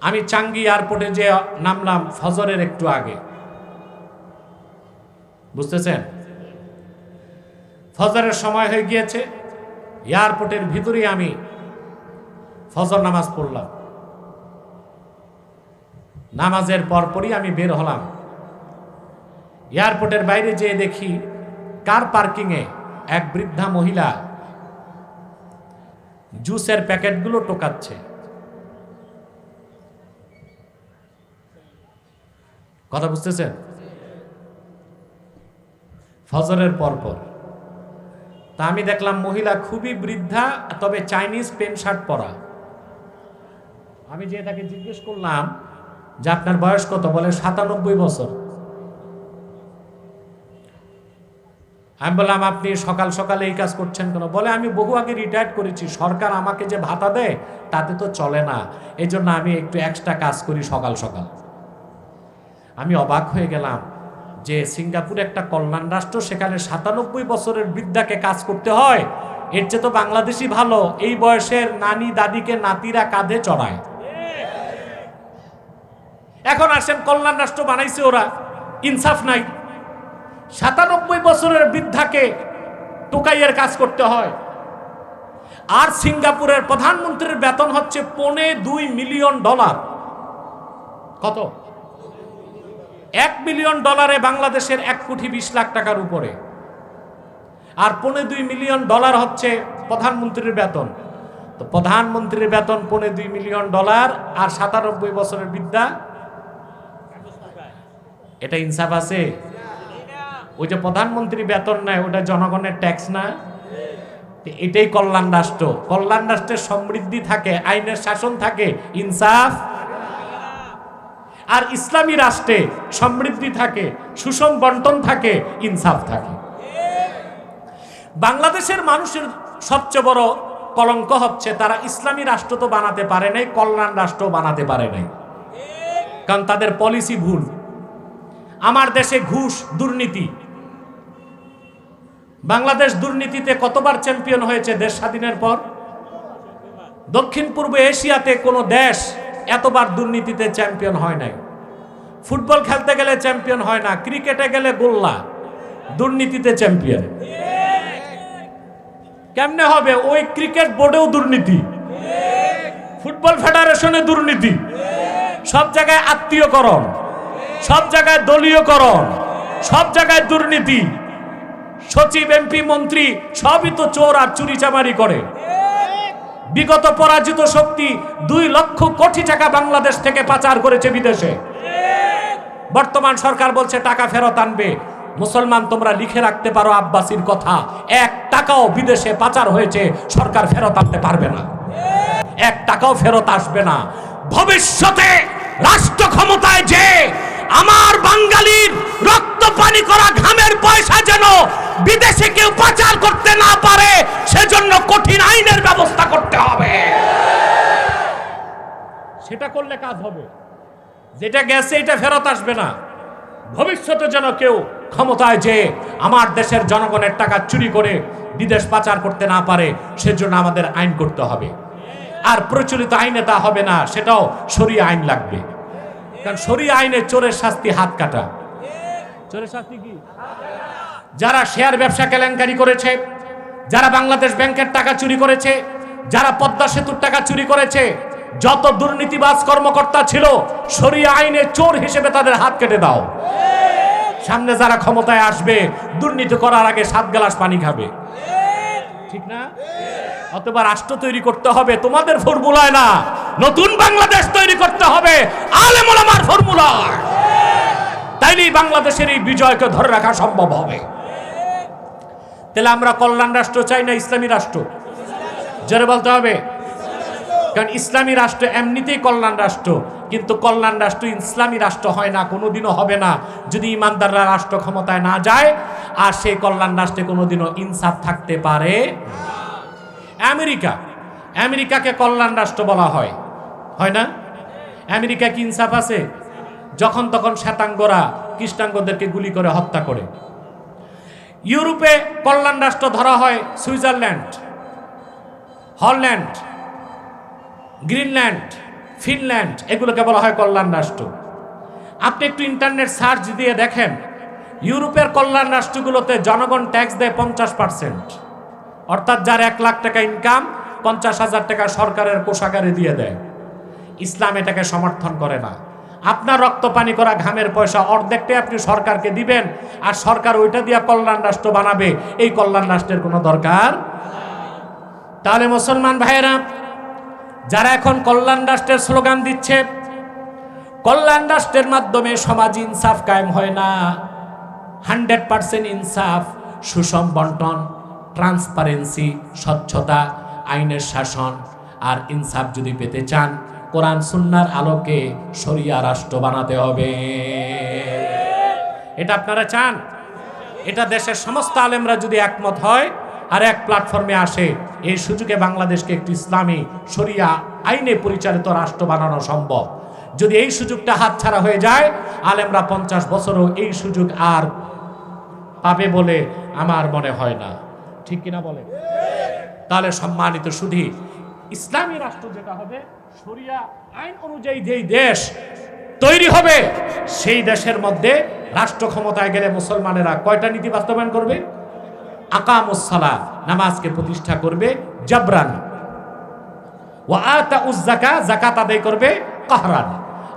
আমি চাঙ্গি এয়ারপোর্টে যে নামলাম ফজরের একটু আগে, বুঝতেছেন? ফজরের সময় হয়ে গিয়েছে, এয়ারপোর্টের ভিতরেই আমি ফজর নামাজ পড়লাম। নামাজের পরপরই আমি বের হলাম। এয়ারপোর্টের বাইরে যেয়ে দেখি কার পার্কিংয়ে এক বৃদ্ধা মহিলা জুসের প্যাকেটগুলো টোকাচ্ছে। কথা বুঝতেছেন? ফজরের পরপর তা আমি দেখলাম মহিলা খুবই বৃদ্ধা, তবে চাইনিজ প্যান্ট শার্ট পরা। আমি যে তাকে জিজ্ঞেস করলাম যে আপনার বয়স কত? বলে 97 বছর। আমি বললাম আপনি সকাল সকালে এই কাজ করছেন কেন? বলে আমি বহু আগে রিটায়ার করেছি, সরকার আমাকে যে ভাতা দেয় তাতে তো চলে না, এই জন্য আমি একটু এক্সট্রা কাজ করি সকাল সকাল। আমি অবাক হয়ে গেলাম যে সিঙ্গাপুর একটা কল্যাণ রাষ্ট্র, সেখানে 97 বছরের বৃদ্ধাকে কাজ করতে হয়। এর চেয়ে তো বাংলাদেশই ভালো, এই বয়সের নানি দাদিকে নাতিরা কাঁধে চড়ায়। এখন আসেন কল্যাণ রাষ্ট্র বানাইছে ওরা, ইনসাফ নাই। 97 বছরের বৃদ্ধাকে টোকাইয়ের কাজ করতে হয়। আর সিঙ্গাপুরের প্রধানমন্ত্রীর বেতন হচ্ছে $2.25 মিলিয়ন। কত? $1 মিলিয়ন বাংলাদেশের 1,20,00,000 টাকার উপরে। আর $2.25 মিলিয়ন হচ্ছে প্রধানমন্ত্রীর বেতন। তো প্রধানমন্ত্রীর বেতন $2.25 মিলিয়ন, আর 97 বছরের বৃদ্ধা, এটা ইনসাফ আছে? ওই যে প্রধানমন্ত্রী বেতন নেয়, ওটা জনগণের ট্যাক্স না? এটাই কল্যাণ রাষ্ট্র। কল্যাণ রাষ্ট্রের সমৃদ্ধি থাকে, আইনের শাসন থাকে, ইনসাফ। আর ইসলামী রাষ্ট্রে সমৃদ্ধি থাকে, সুষম বন্টন থাকে, ইনসাফ থাকে। বাংলাদেশের মানুষের সবচেয়ে বড় কলঙ্ক হচ্ছে তারা ইসলামী রাষ্ট্র তো বানাতে পারে নাই, কল্যাণ রাষ্ট্র বানাতে পারে নাই, কারণ তাদের পলিসি ভুল। আমার দেশে ঘুষ, দুর্নীতি। বাংলাদেশ দুর্নীতিতে কতবার চ্যাম্পিয়ন হয়েছে দেশ স্বাধীনের পর? দক্ষিণ পূর্ব এশিয়াতে কোনো দেশ এতবার দুর্নীতিতে চ্যাম্পিয়ন হয় নাই। ফুটবল খেলতে গেলে চ্যাম্পিয়ন হয় না, ক্রিকেটে গেলে গোল্লা, দুর্নীতিতে চ্যাম্পিয়ন। কেমনে হবে? ওই ক্রিকেট বোর্ডেও দুর্নীতি, ফুটবল ফেডারেশনে দুর্নীতি, সব জায়গায় আত্মীয়করণ, সব জায়গায় দলীয়করণ, সব জায়গায় দুর্নীতি। সচিব, এমপি, মন্ত্রী সবই তো চোর আর চুরিচামারি করে। বিগত পরাজিত শক্তি 2 লক্ষ কোটি টাকা বাংলাদেশ থেকে পাচার করেছে বিদেশে। বর্তমান সরকার বলছে টাকা ফেরত আনবে। মুসলমান তোমরা লিখে রাখতে পারো আব্বাসির কথা, 1 টাকাও বিদেশে পাচার হয়েছে সরকার ফেরত আনতে পারবে না, 1 টাকাও ফেরত আসবে না। ভবিষ্যতে রাষ্ট্র ক্ষমতায় যে আমার বাঙালির রক্ত পানি করা ঘামের পয়সা যেন বিদেশে কেউ পাচার করতে না পারে, সেজন্য কঠিন আইনের ব্যবস্থা করতে হবে। সেটা করলে কাজ হবে। যেটা গেছে এটা ফেরত আসবে না। ভবিষ্যতে যেন কেউ ক্ষমতায় যে আমার দেশের জনগণের টাকা চুরি করে বিদেশ পাচার করতে না পারে, সেজন্য আমাদের আইন করতে হবে। আর প্রচলিত আইনে তা হবে না, সেটাও শরিয়া আইন লাগবে। কারণ শরিয়া আইনে চোরের শাস্তি হাত কাটা। চোরের শাস্তি কি? যারা শেয়ার ব্যবসা কেলেঙ্কারি করেছে, যারা বাংলাদেশ ব্যাংকের টাকা চুরি করেছে, যারা পদ্মা সেতুর টাকা চুরি করেছে, যত দুর্নীতিবাজ কর্মকর্তা ছিল, শরিয়া আইনে চোর হিসেবে তাদের হাত কেটে দাও। সামনে যারা ক্ষমতায় আসবে দুর্নীতি করার আগে 7 গ্লাস পানি খাবে, ঠিক না? অথবা রাষ্ট্র তৈরি করতে হবে তোমাদের ফর্মুলায় না, নতুন বাংলাদেশ তৈরি করতে হবে আলেম ওলামার ফর্মুলায়। তাইলেই বাংলাদেশের এই বিজয়কে ধরে রাখা সম্ভব হবে। তাহলে আমরা কল্যাণ রাষ্ট্র চাই না ইসলামী রাষ্ট্র? জোরে বলতে হবে। কারণ ইসলামী রাষ্ট্র এমনিতেই কল্যাণ রাষ্ট্র, কিন্তু কল্যাণ রাষ্ট্র ইসলামী রাষ্ট্র হয় না, কোনোদিনও হবে না যদি ইমানদাররা রাষ্ট্র ক্ষমতায় না যায়। আর সেই কল্যাণ রাষ্ট্রে কোনোদিনও ইনসাফ থাকতে পারে। আমেরিকাকে কল্যাণ রাষ্ট্র বলা হয়, হয় না? আমেরিকা কি ইনসাফ আছে? যখন তখন শ্বেতাঙ্গরা কৃষ্ণাঙ্গদেরকে গুলি করে হত্যা করে। ইউরোপে কল্যাণ রাষ্ট্র ধরা হয় সুইজারল্যান্ড, হল্যান্ড, গ্রিনল্যান্ড, ফিনল্যান্ড, এগুলোকে বলা হয় কল্যাণ রাষ্ট্র। আপনি একটু ইন্টারনেট সার্চ দিয়ে দেখেন, ইউরোপের কল্যাণ রাষ্ট্রগুলোতে জনগণ ট্যাক্স দেয় 50%। অর্থাৎ যার 1 লাখ টাকা ইনকাম, 50,000 টাকা সরকারের কোষাগারে দিয়ে দেয়। ইসলাম এটাকে সমর্থন করে না। আপনার রক্ত পানি করা ঘামের পয়সা অর্ধেকটাই আপনি সরকারকে দিবেন, আর সরকার ওইটা দিয়ে কল্যাণ রাষ্ট্র বানাবে। এই কল্যাণ রাষ্ট্রের কোনো দরকার। তাহলে মুসলমান ভাইয়েরা, যারা এখন কল্যাণ রাষ্ট্রের স্লোগান দিচ্ছে, কল্যাণ রাষ্ট্রের মাধ্যমে সমাজ ইনসাফ কায়েম হয় না। 100% ইনসাফ, সুষম বন্টন, ট্রান্সপারেন্সি, স্বচ্ছতা, আইনের শাসন আর ইনসাফ যদি পেতে চান, কোরআন সুন্নাহর আলোকে শরিয়া রাষ্ট্র বানাতে হবে। এটা আপনারা চান? এটা দেশের সমস্ত আলেমরা যদি একমত হয় আর এক প্ল্যাটফর্মে আসে, এই সুযোগে বাংলাদেশকে একটি ইসলামী শরিয়া আইনে পরিচালিত রাষ্ট্র বানানো সম্ভব। যদি এই সুযোগটা হাতছাড়া হয়ে যায়, আলেমরা 50 বছরও এই সুযোগ আর পাবে বলে আমার মনে হয় না। ঠিক কিনা বলে? তাহলে সম্মানিত শুধু ইসলামী রাষ্ট্র যেটা হবে, শরিয়া আইন অনুযায়ী যেই দেশ তৈরি হবে, সেই দেশের মধ্যে রাষ্ট্র ক্ষমতায় গেলে মুসলমানেরা কয়টা নীতি বাস্তবায়ন করবে? আকামুস সালাহ, নামাজকে প্রতিষ্ঠা করবে জাবরান, ওয়া আতাউজ যাকাত, যাকাত আদায় করবে কাহরান।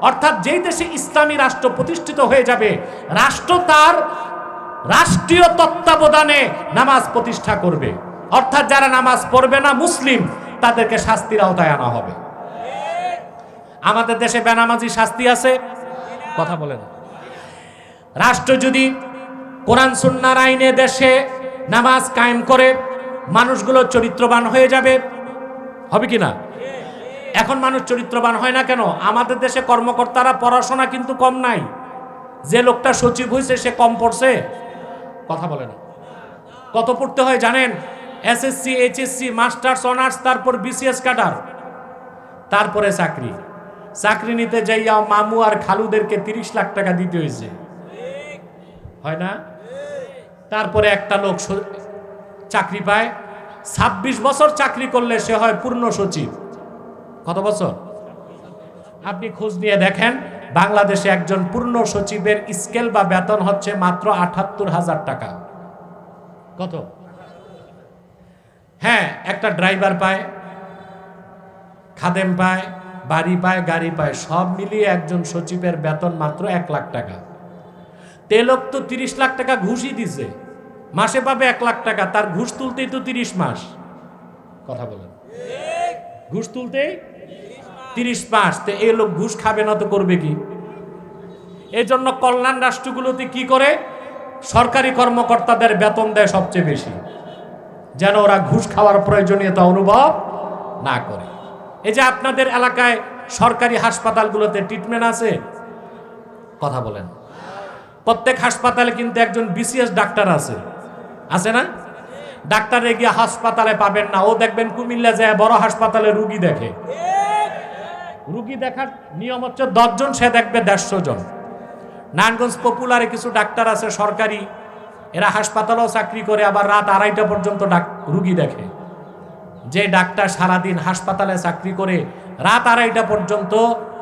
অর্থাৎ যেই দেশে ইসলামী রাষ্ট্র প্রতিষ্ঠিত হয়ে যাবে, রাষ্ট্র তার রাষ্ট্রীয় তত্ত্বাবধানে নামাজ প্রতিষ্ঠা করবে। অর্থাৎ যারা নামাজ পড়বে না মুসলিম, তাদেরকে শাস্তির আওতায় আনা হবে। আমাদের দেশে বেনামাজি শাস্তি আছে? কথা বলেন। রাষ্ট্র যদি কোরআন সুন্নাহর আইনে দেশে নামাজ কায়েম করে, মানুষগুলো চরিত্রবান হয়ে যাবে। হবে কি না? এখন মানুষ চরিত্রবান হয় না কেন? আমাদের দেশে কর্মকর্তারা পড়াশোনা কিন্তু কম নাই। যে লোকটা সচিব হয়েছে সে কম পড়ছে? কথা বলে না। কত পড়তে হয় জানেন? এসএসসি, এইচএসসি, মাস্টার্স, অনার্স, তারপর বিসিএস ক্যাডার, তারপরে চাকরি নিতে যাইয়া মামু আর খালুদেরকে 30 লাখ টাকা দিতে হয়েছে, হয় না? তারপরে একটা লোক চাকরি পায়, 26 বছর চাকরি করলে সে হয় পূর্ণ সচিব। কত বছর? আপনি খোঁজ নিয়ে দেখেন, বাংলাদেশে একজন পূর্ণ সচিবের স্কেল বা বেতন হচ্ছে মাত্র 78,000 টাকা। কত? হ্যাঁ, একটা ড্রাইভার পায়, খাদেম পায়, বাড়ি পায়, গাড়ি পায়, সব মিলিয়ে একজন সচিবের বেতন মাত্র 1 লাখ টাকা। তেলক তো 30 লাখ টাকা ঘুষই দিছে, মাসে পাবে 1 লাখ টাকা। তার ঘুষ তুলতেই তো 30 মাস। কথা বলেন, ঘুষ তুলতেই 30 মাস। তো এই লোক ঘুষ খাবে না তো করবে কি? এই জন্য কল্যাণ রাষ্ট্রগুলোতে কি করে? সরকারি কর্মকর্তাদের বেতন দেয় সবচেয়ে বেশি, যেন ওরা ঘুষ খাওয়ার প্রয়োজনীয়তা অনুভব না করে। এই যে আপনাদের এলাকায় সরকারি হাসপাতালগুলোতে ট্রিটমেন্ট আছে? কথা বলেন। প্রত্যেক হাসপাতালে কিন্তু একজন বিসিএস ডাক্তার আছে, আছে না? ডাক্তারে গিয়ে হাসপাতালে পাবেন না, ও দেখবেন কুমিল্লা যায় বড় হাসপাতালে রুগী দেখে। রুগী দেখার নিয়ম হচ্ছে 10 জন, সে দেখবে 150 জন। নারায়ণগঞ্জ পপুলারে কিছু ডাক্তার আছে সরকারি, এরা হাসপাতালেও চাকরি করে, আবার রাত 2:30 পর্যন্ত রুগী দেখে। যে ডাক্তার সারাদিন হাসপাতালে চাকরি করে রাত 2:30 পর্যন্ত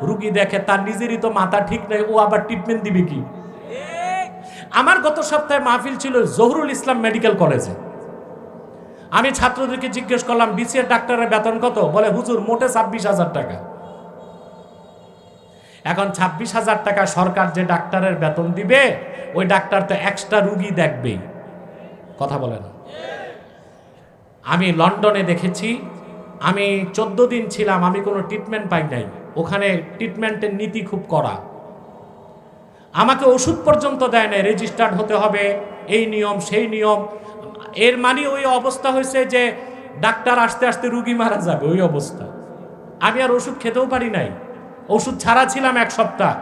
রুগী দেখে, তার নিজেরই তো মাথা ঠিক নেই, ও আবার ট্রিটমেন্ট দিবে কি? আমার গত সপ্তাহে মাহফিল ছিল জহুরুল ইসলাম মেডিকেল কলেজে। আমি ছাত্রদেরকে জিজ্ঞেস করলাম বিসিএস ডাক্তারের বেতন কত? বলে হুজুর মোটে 26,000 টাকা। এখন 26,000 টাকা সরকার যে ডাক্তারের বেতন দিবে, ওই ডাক্তার তো এক্সট্রা রুগী দেখবেই। কথা বলে না? আমি লন্ডনে দেখেছি, আমি 14 দিন ছিলাম, আমি কোনো ট্রিটমেন্ট পাই নাই। ওখানে ট্রিটমেন্টের নীতি খুব কড়া, আমাকে ওষুধ পর্যন্ত দেয় না, রেজিস্টার্ড হতে হবে, এই নিয়ম সেই নিয়ম। এর মানে ওই অবস্থা হয়েছে যে ডাক্তার আসতে আসতে রুগী মারা যাবে, ওই অবস্থা। আমি আর ওষুধ খেতেও পারি নাই, ওষুধ ছাড়া ছিলাম 1 সপ্তাহ,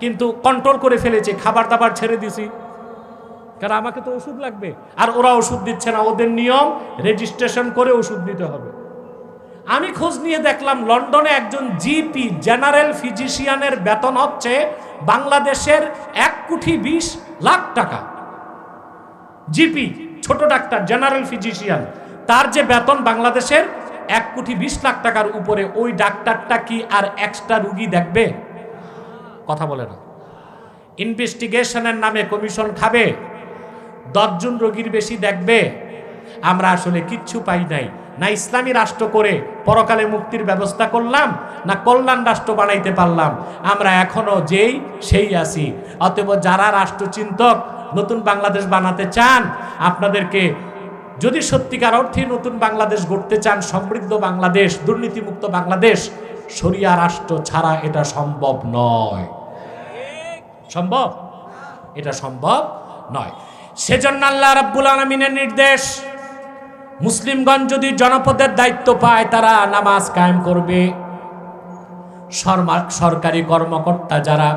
কিন্তু কন্ট্রোল করে ফেলেছি, খাবার দাবার ছেড়ে দিছি, কারণ আমাকে তো ওষুধ লাগবে। আর ওরা ওষুধ দিচ্ছে না, ওদের নিয়ম রেজিস্ট্রেশন করে ওষুধ দিতে হবে। আমি খোঁজ নিয়ে দেখলাম লন্ডনে একজন জিপি জেনারেল ফিজিশিয়ানের বেতন হচ্ছে বাংলাদেশের 1,20,00,000 টাকা। জিপি, ছোট ডাক্তার, জেনারেল ফিজিশিয়ান, তার যে বেতন বাংলাদেশের 1,20,00,000 টাকার উপরে। ওই ডাক্তারটা কি আর এক্সট্রা রুগী দেখবে? কথা বলে না। ইনভেস্টিগেশনের নামে কমিশন খাবে, 10 জন রোগীর বেশি দেখবে। আমরা আসলে কিচ্ছু পাই নাই, না ইসলামী রাষ্ট্র করে পরকালে মুক্তির ব্যবস্থা করলাম, না কল্যাণ রাষ্ট্র বানাইতে পারলাম। আমরা এখনো যেই সেই আছি। অতএব যারা রাষ্ট্রচিন্তক নতুন বাংলাদেশ বানাতে চান, আপনাদেরকে যদি সত্যিকার অর্থে নতুন বাংলাদেশ গড়তে চান, সমৃদ্ধ বাংলাদেশ, দুর্নীতিমুক্ত বাংলাদেশ, শরিয়া রাষ্ট্র ছাড়া এটা সম্ভব নয়। সম্ভব? এটা সম্ভব নয়। সেজন্য আল্লাহ রাব্বুল আলামিনের নির্দেশ, মুসলিমগণ যদি জনপদের দায়িত্ব পায় তারা নামাজ কায়েম করবে। সরকারি কর্মকর্তা যারা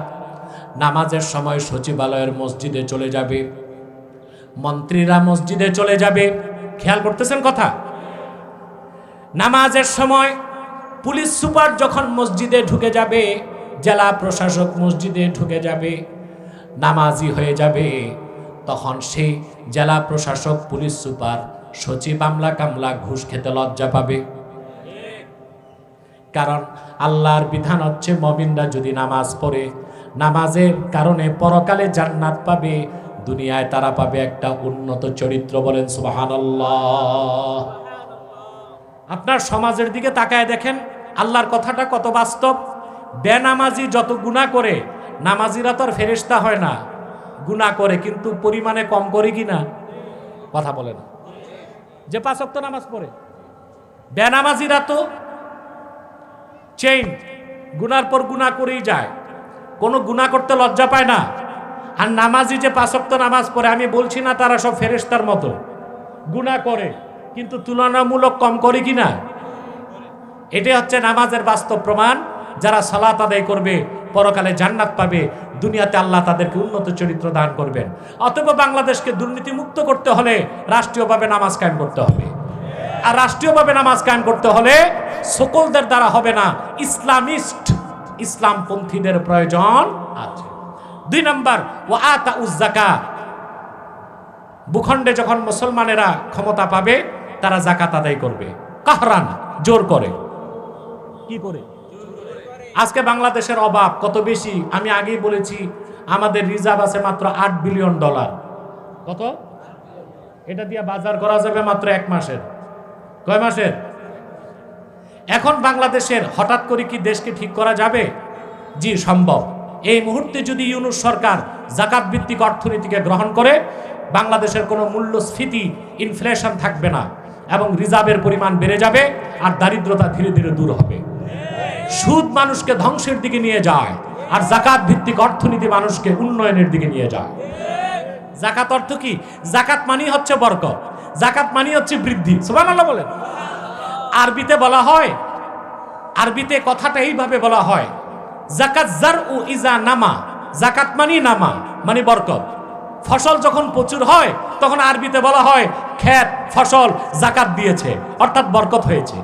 নামাজের সময় সচিবালয়ের মসজিদে চলে যাবে, মন্ত্রীরা মসজিদে চলে যাবে। খেয়াল করতেছেন কথা? নামাজের সময় পুলিশ সুপার যখন মসজিদে ঢুকে যাবে, জেলা প্রশাসক মসজিদে ঢুকে যাবে, নামাজি হয়ে যাবে, তখন সেই জেলা প্রশাসক, পুলিশ সুপার, সচিব আমলা কামলা ঘুষ খেতে লজ্জা পাবে। কারণ আল্লাহর বিধান হচ্ছে মুমিনরা যদি নামাজ পড়ে, নামাজের কারণে পরকালে জান্নাত পাবে, দুনিয়ায় তারা পাবে একটা উন্নত চরিত্র। বলেন সুবহানাল্লাহ। আপনার সমাজের দিকে তাকায় দেখেন আল্লাহর কথাটা কত বাস্তব। বেনামাজি যত গুনাহ করে, নামাজিরা তো আর ফেরেশতা হয় না, গুনাহ করে কিন্তু পরিমাণে কম করে কিনা? কথা বলে না। যে 5 ওয়াক্ত নামাজ পড়ে, বেনামাজিরা তো চেইন, গুনার পর গুনাহ করেই যায়, কোনো গুনাহ করতে লজ্জা পায় না। আর নামাজি যে 5 ওয়াক্ত নামাজ পড়ে, আমি বলছি না তারা সব ফেরেশতার মতো, গুনাহ করে কিন্তু তুলনামূলক কম করে কিনা? এটাই হচ্ছে নামাজের বাস্তব প্রমাণ। যারা সালাত আদায় করবে পরকালে জান্নাত পাবে, দুনিয়াতে আল্লাহ তাদেরকে উন্নত চরিত্র দান করবেন। অতএব বাংলাদেশকে দুর্নীতি মুক্ত করতে হলে রাষ্ট্রীয়ভাবে নামাজ কায়েম করতে হবে। আর রাষ্ট্রীয়ভাবে নামাজ কায়েম করতে হলে সকলদের দ্বারা হবে না, ইসলামিস্ট, ইসলামপন্থীদের প্রয়োজন আছে। 2 নম্বর, ওয়া আতাউজ যাকাত। ভূখণ্ডে যখন মুসলমানেরা ক্ষমতা পাবে, তারা যাকাত আদায় করবে, কাহরান, জোর করে। কি করে? আজকে বাংলাদেশের অভাব কত বেশি, আমি আগেই বলেছি, আমাদের রিজার্ভ আছে মাত্র $8 বিলিয়ন। কত? এটা দিয়ে বাজার করা যাবে মাত্র 1 মাসের। কয় মাসের? এখন বাংলাদেশের হঠাৎ করে কি দেশকে ঠিক করা যাবে? জি, সম্ভব। এই মুহূর্তে যদি ইউনূস সরকার যাকাত ভিত্তিক অর্থনীতিকে গ্রহণ করে, বাংলাদেশের কোনো মূল্যস্ফীতি, ইনফ্লেশন থাকবে না এবং রিজার্ভের পরিমাণ বেড়ে যাবে, আর দারিদ্রতা ধীরে ধীরে দূর হবে। সুদ মানুষকে ধ্বংসের দিকে নিয়ে যায়, আর যাকাত ভিত্তিক অর্থনীতি মানুষকে উন্নয়নের দিকে নিয়ে যায়। যাকাত অর্থ কি? যাকাত মানি হচ্ছে বরকত, যাকাত মানি হচ্ছে বৃদ্ধি। সুবহানাল্লাহ বলেন। আরবিতে বলা হয়, আরবিতে কথাটা এইভাবে বলা হয়, যাকাত জারউ ইজা নামা। যাকাত মানি নামা, মানে বরকত। ফসল যখন প্রচুর হয় তখন আরবিতে বলা হয় ক্ষেত, ফসল যাকাত দিয়েছে, অর্থাৎ বরকত হয়েছে।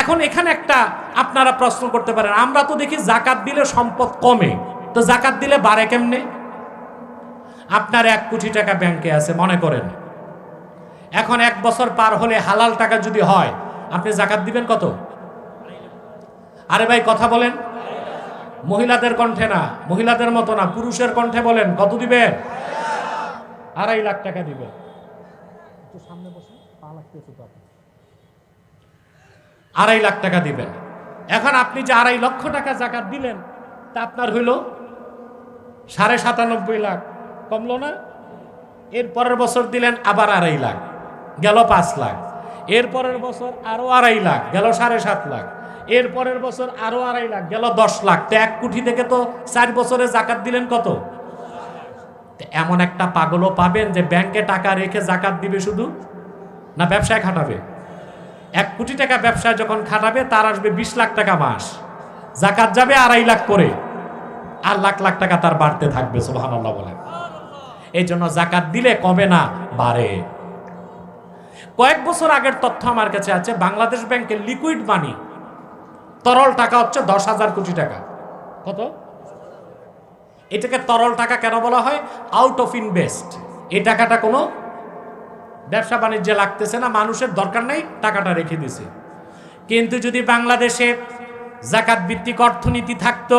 এখন এখানে একটা আপনারা প্রশ্ন করতে পারেন, আমরা তো দেখি যাকাত দিলে সম্পদ কমে, তো জাকাত দিলে বাড়ে কেমনে? আপনার 1 কোটি টাকা ব্যাংকে আছে মনে করেন, এখন 1 বছর পার হলে হালাল টাকা যদি হয়, আপনি জাকাত দিবেন কত? আরে ভাই কথা বলেন, মহিলাদের কণ্ঠে না, মহিলাদের মতো না, পুরুষের কণ্ঠে বলেন, কত দিবেন? 2.5 লাখ টাকা দিবেন। একটু সামনে বসুন, পা লাগতেছে তো আপনার। 2.5 লাখ টাকা দিবেন। এখন আপনি যে 2.5 লক্ষ টাকা জাকাত দিলেন, তা আপনার হইল 97.5 লাখ, কমলো না? এর পরের বছর দিলেন আবার 2.5 লাখ, গেল 5 লাখ। এর পরের বছর আরো 2.5 লাখ, গেল 7.5 লাখ। এর পরের বছর আরো 2.5 লাখ, গেল 10 লাখ। তো 1 কোটি থেকে তো 4 বছরে জাকাত দিলেন কত? এমন একটা পাগলও পাবেন যে ব্যাংকে টাকা রেখে জাকাত দিবে শুধু, না ব্যবসায় খাটাবে? 1 কোটি টাকা ব্যবসায় যখন খাটাবে, তার আসবে 20 লাখ টাকা মাস, জাকাত যাবে 2.5 লাখ করে, আর লাখ লাখ টাকা তার বাড়তে থাকবে। সুবহানাল্লাহ বলেন। এই জন্য জাকাত দিলে কমে না, বাড়ে। কয়েক বছর আগের তথ্য আমার কাছে আছে, বাংলাদেশ ব্যাংকের লিকুইড মানি, তরল টাকা হচ্ছে 10,000 কোটি টাকা। কত? এটাকে তরল টাকা কেন বলা হয়? Out of invest. এই টাকাটা কোনো ব্যবসা বাণিজ্যে লাগতেছে না, মানুষের দরকার নেই, টাকাটা রেখে দিছে। কিন্তু যদি বাংলাদেশে জাকাত ভিত্তিক অর্থনীতি থাকতো,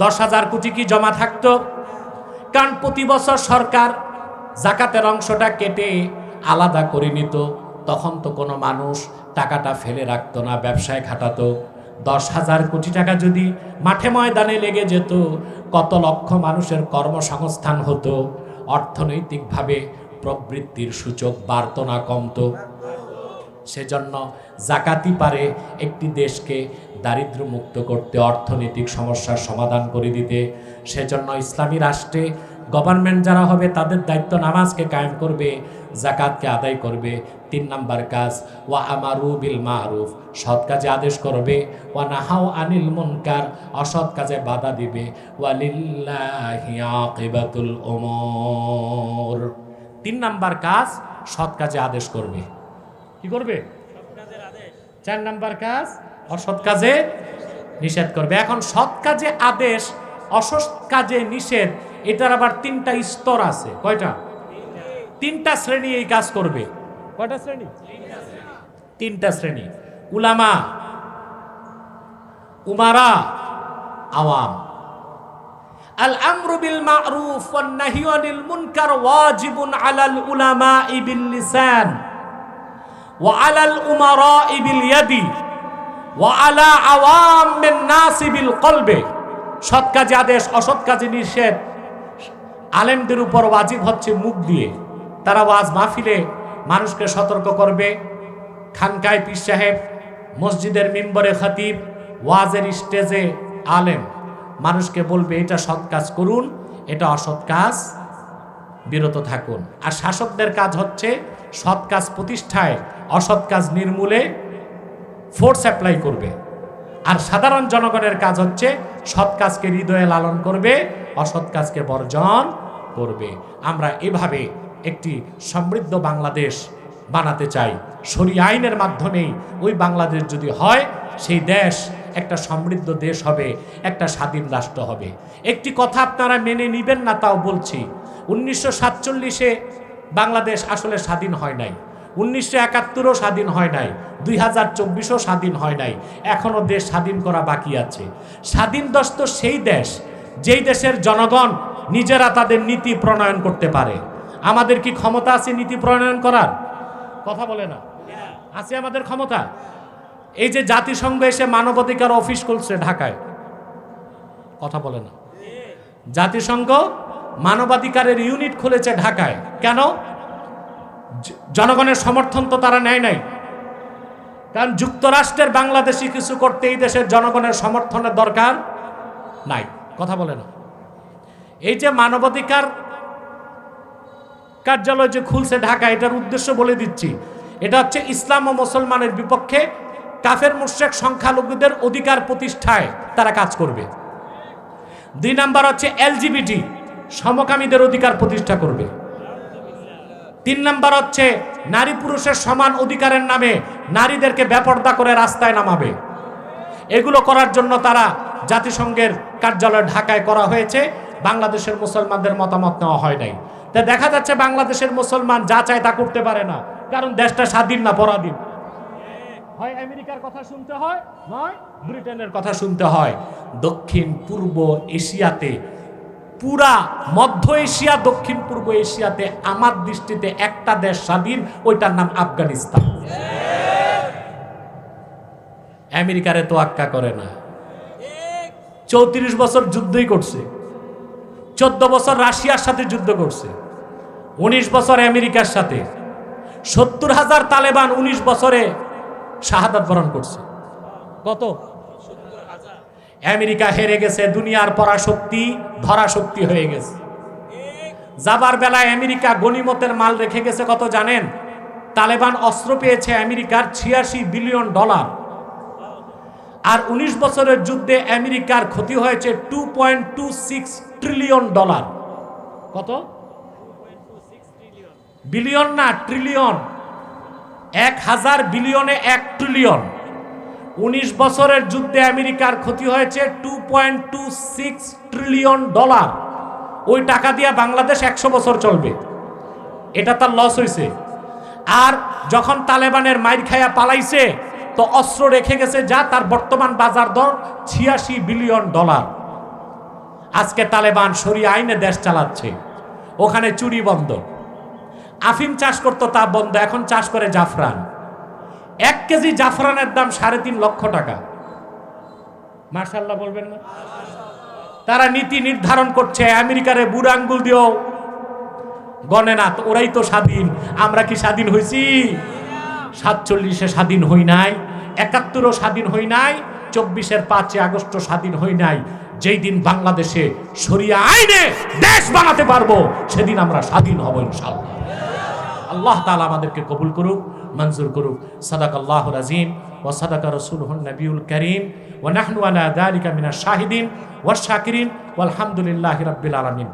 10,000 কোটি কি জমা থাকতো? কারণ প্রতি বছর সরকার জাকাতের অংশটা কেটে আলাদা করে নিত, তখন তো কোনো মানুষ টাকাটা ফেলে রাখতো না, ব্যবসায় খাটাতো। 10,000 কোটি টাকা যদি মাঠে ময়দানে লেগে যেত, কত লক্ষ মানুষের কর্মসংস্থান হতো, অর্থনৈতিকভাবে প্রবৃত্তির সূচক বাড়তো না, কমতো। সেজন্য জাকাতই পারে একটি দেশকে দারিদ্র মুক্ত করতে, অর্থনৈতিক সমস্যার সমাধান করে দিতে। সেজন্য ইসলামী রাষ্ট্রে গভর্নমেন্ট যারা হবে, তাদের দায়িত্ব নামাজকে কায়েম করবে, জাকাতকে আদায় করবে। 3 নাম্বার কাজ, ওয়া আমারু বিল মারুফ, সৎ কাজে আদেশ করবে, ওয়া নাহাউ আনিল মুনকার, অসৎ কাজে বাধা দিবে, ওয়া লিল্লাহি আকিবাতুল উমুর। 3 নাম্বার কাজ, সৎ কাজে আদেশ করবে। কি করবে? 4 নাম্বার কাজ, অসৎ কাজে নিষেধ করবে। এখন সৎ কাজে আদেশ, অসৎ কাজে নিষেধ, এটার আবার 3টা স্তর আছে। কয়টা? 3টা শ্রেণী এই কাজ করবে। কয়টা শ্রেণী? 3টা শ্রেণী। উলামা, উমারা, আওয়াম। আল আমরু বিল মারুফ ওয়ান নাহয়ু আনিল মুনকার ওয়াজিবুন আলাল উলামাই বিল লিসান ওয়া আলাল উমারাই বিল ইয়াদি ওয়া আলা আওয়ামিন নাস বিল কলবে। সৎ কাজে আদেশ, অসৎ কাজে নিষেধ আলেমদের উপর ওয়াজিব হচ্ছে মুখ দিয়ে। তারা ওয়াজ মাহফিলে মানুষকে সতর্ক করবে, খানকায় পীর সাহেব, মসজিদের মিম্বরে খতিব, ওয়াজের স্টেজে আলেম মানুষকে বলবে এটা সৎ কাজ করুন, এটা অসৎ কাজ বিরত থাকুন। আর শাসকদের কাজ হচ্ছে সৎ কাজ প্রতিষ্ঠায়, অসৎ কাজ নির্মূলে ফোর্স অ্যাপ্লাই করবে। আর সাধারণ জনগণের কাজ হচ্ছে সৎ কাজকে হৃদয়ে লালন করবে, অসৎ কাজকে বর্জন করবে। আমরা এভাবে একটি সমৃদ্ধ বাংলাদেশ বানাতে চাই। শরীয়ত আইনের মাধ্যমেই ওই বাংলাদেশ যদি হয়, সেই দেশ একটা সমৃদ্ধ দেশ হবে, একটা স্বাধীন রাষ্ট্র হবে। একটি কথা আপনারা মেনে নিবেন না, তাও বলছি, 1947-এ বাংলাদেশ আসলে স্বাধীন হয় নাই, 1971-ও স্বাধীন হয় নাই, 2024-ও স্বাধীন হয় নাই। এখনও দেশ স্বাধীন করা বাকি আছে। স্বাধীন দেশ তো সেই দেশ যেই দেশের জনগণ নিজেরা তাদের নীতি প্রণয়ন করতে পারে। আমাদের কি ক্ষমতা আছে নীতি প্রণয়ন করার? কথা বলে না, আছে আমাদের ক্ষমতা? এই যে জাতিসংঘ এসে মানবাধিকার অফিস খুলছে ঢাকায়, কথা বলে না, জাতিসংঘ মানবাধিকারের ইউনিট খুলেছে ঢাকায়। কেন? জনগণের সমর্থন তো তারা নেয় নাই। কারণ যুক্তরাষ্ট্রের বাংলাদেশি কিছু করতে এই দেশের জনগণের সমর্থনের দরকার নাই। কথা বলে না। এই যে মানবাধিকার কার্যালয় যে খুলছে ঢাকা, এটার উদ্দেশ্য বলে দিচ্ছি, এটা হচ্ছে ইসলাম ও মুসলমানের বিপক্ষে কাফের মুশরিক সংখ্যালঘুদের অধিকার প্রতিষ্ঠায় তারা কাজ করবে। 2 নাম্বার হচ্ছে এলজিবিটি সমকামীদের অধিকার প্রতিষ্ঠা করবে। 3 নাম্বার হচ্ছে নারী পুরুষের সমান অধিকারের নামে নারীদেরকে বেপরদা করে রাস্তায় নামাবে। এগুলো করার জন্য তারা জাতিসংঘের কার্যালয় ঢাকায় করা হয়েছে, বাংলাদেশের মুসলমানদের মতামত নেওয়া হয় নাই। তা দেখা যাচ্ছে বাংলাদেশের মুসলমান যা চায় তা করতে পারে না, কারণ দেশটা স্বাধীন না পরাধীন। হয় আমেরিকার কথা শুনতে হয়, নয় ব্রিটেনের কথা শুনতে হয়। দক্ষিণ পূর্ব এশিয়াতে, পুরা মধ্য এশিয়া, দক্ষিণ পূর্ব এশিয়াতে আমার দৃষ্টিতে একটা দেশ স্বাধীন, ওইটার নাম আফগানিস্তান। আমেরিকারে তোয়াক্কা করে না। 34 বছর যুদ্ধই করছে, 14 বছর রাশিয়ার সাথে যুদ্ধ করছে, 19 বছর আমেরিকার সাথে, 70,000 তালেবান 19 বছরে শাহাদাত বরণ করছে। কত? আমেরিকা হেরে গেছে, দুনিয়ার পরাশক্তি ধরাশক্তি হয়ে গেছে। যাবার বেলায় আমেরিকা গনিমতের মাল রেখে গেছে কত জানেন? তালেবান অস্ত্র পেয়েছে আমেরিকার $86 বিলিয়ন, আর 19 বছরের যুদ্ধে আমেরিকার ক্ষতি হয়েছে $2.26 ট্রিলিয়ন। কত? বিলিয়ন না, ট্রিলিয়ন। 1000 বিলিয়নে 1 ট্রিলিয়ন। 19 বছরের যুদ্ধে আমেরিকার ক্ষতি হয়েছে $2.26 ট্রিলিয়ন। ওই টাকা দিয়ে বাংলাদেশ 100 বছর চলবে, এটা তার লস হয়েছে। আর যখন তালেবানের মাইর খায়া পালাইছে, তো অস্ত্র রেখে গেছে যা, তার বর্তমান বাজার দর $86 বিলিয়ন। আজকে তালেবান শরিয়া আইনে দেশ চালাচ্ছে, ওখানে চুরি বন্ধ, আফিম চাষ করতো তা বন্ধ, এখন চাষ করে জাফরান। 1 কেজি জাফরানের দাম 3.5 লক্ষ টাকা। মাশাআল্লাহ বলবেন না? তারা নীতি নির্ধারণ করছে, আমেরিকারে বুড়ো আঙ্গুল দিও গণে না, তো ওরাই তো স্বাধীন। আমরা কি স্বাধীন হয়েছি? 47-এ স্বাধীন হই নাই, 71-ও স্বাধীন হই নাই, 24-এর 5 আগস্ট স্বাধীন হই নাই। যেই দিন বাংলাদেশে শরিয়া আইনে দেশ বানাতে পারবো, সেদিন আমরা স্বাধীন হব ইনশাআল্লাহ। আল্লাহ তাআলা আমাদেরকে কবুল করুক, মঞ্জুর করুক। সাদাকাল্লাহুল আযীম ওয়া সাদাকা রাসূলুহুন নবিয়ুল কারীম ওয়া নাহনু আলা যালিকা মিনাশ শাহিদিন ওয়াশ শাকিরিন ওয়াল হামদুলিল্লাহি রাব্বিল আলামিন।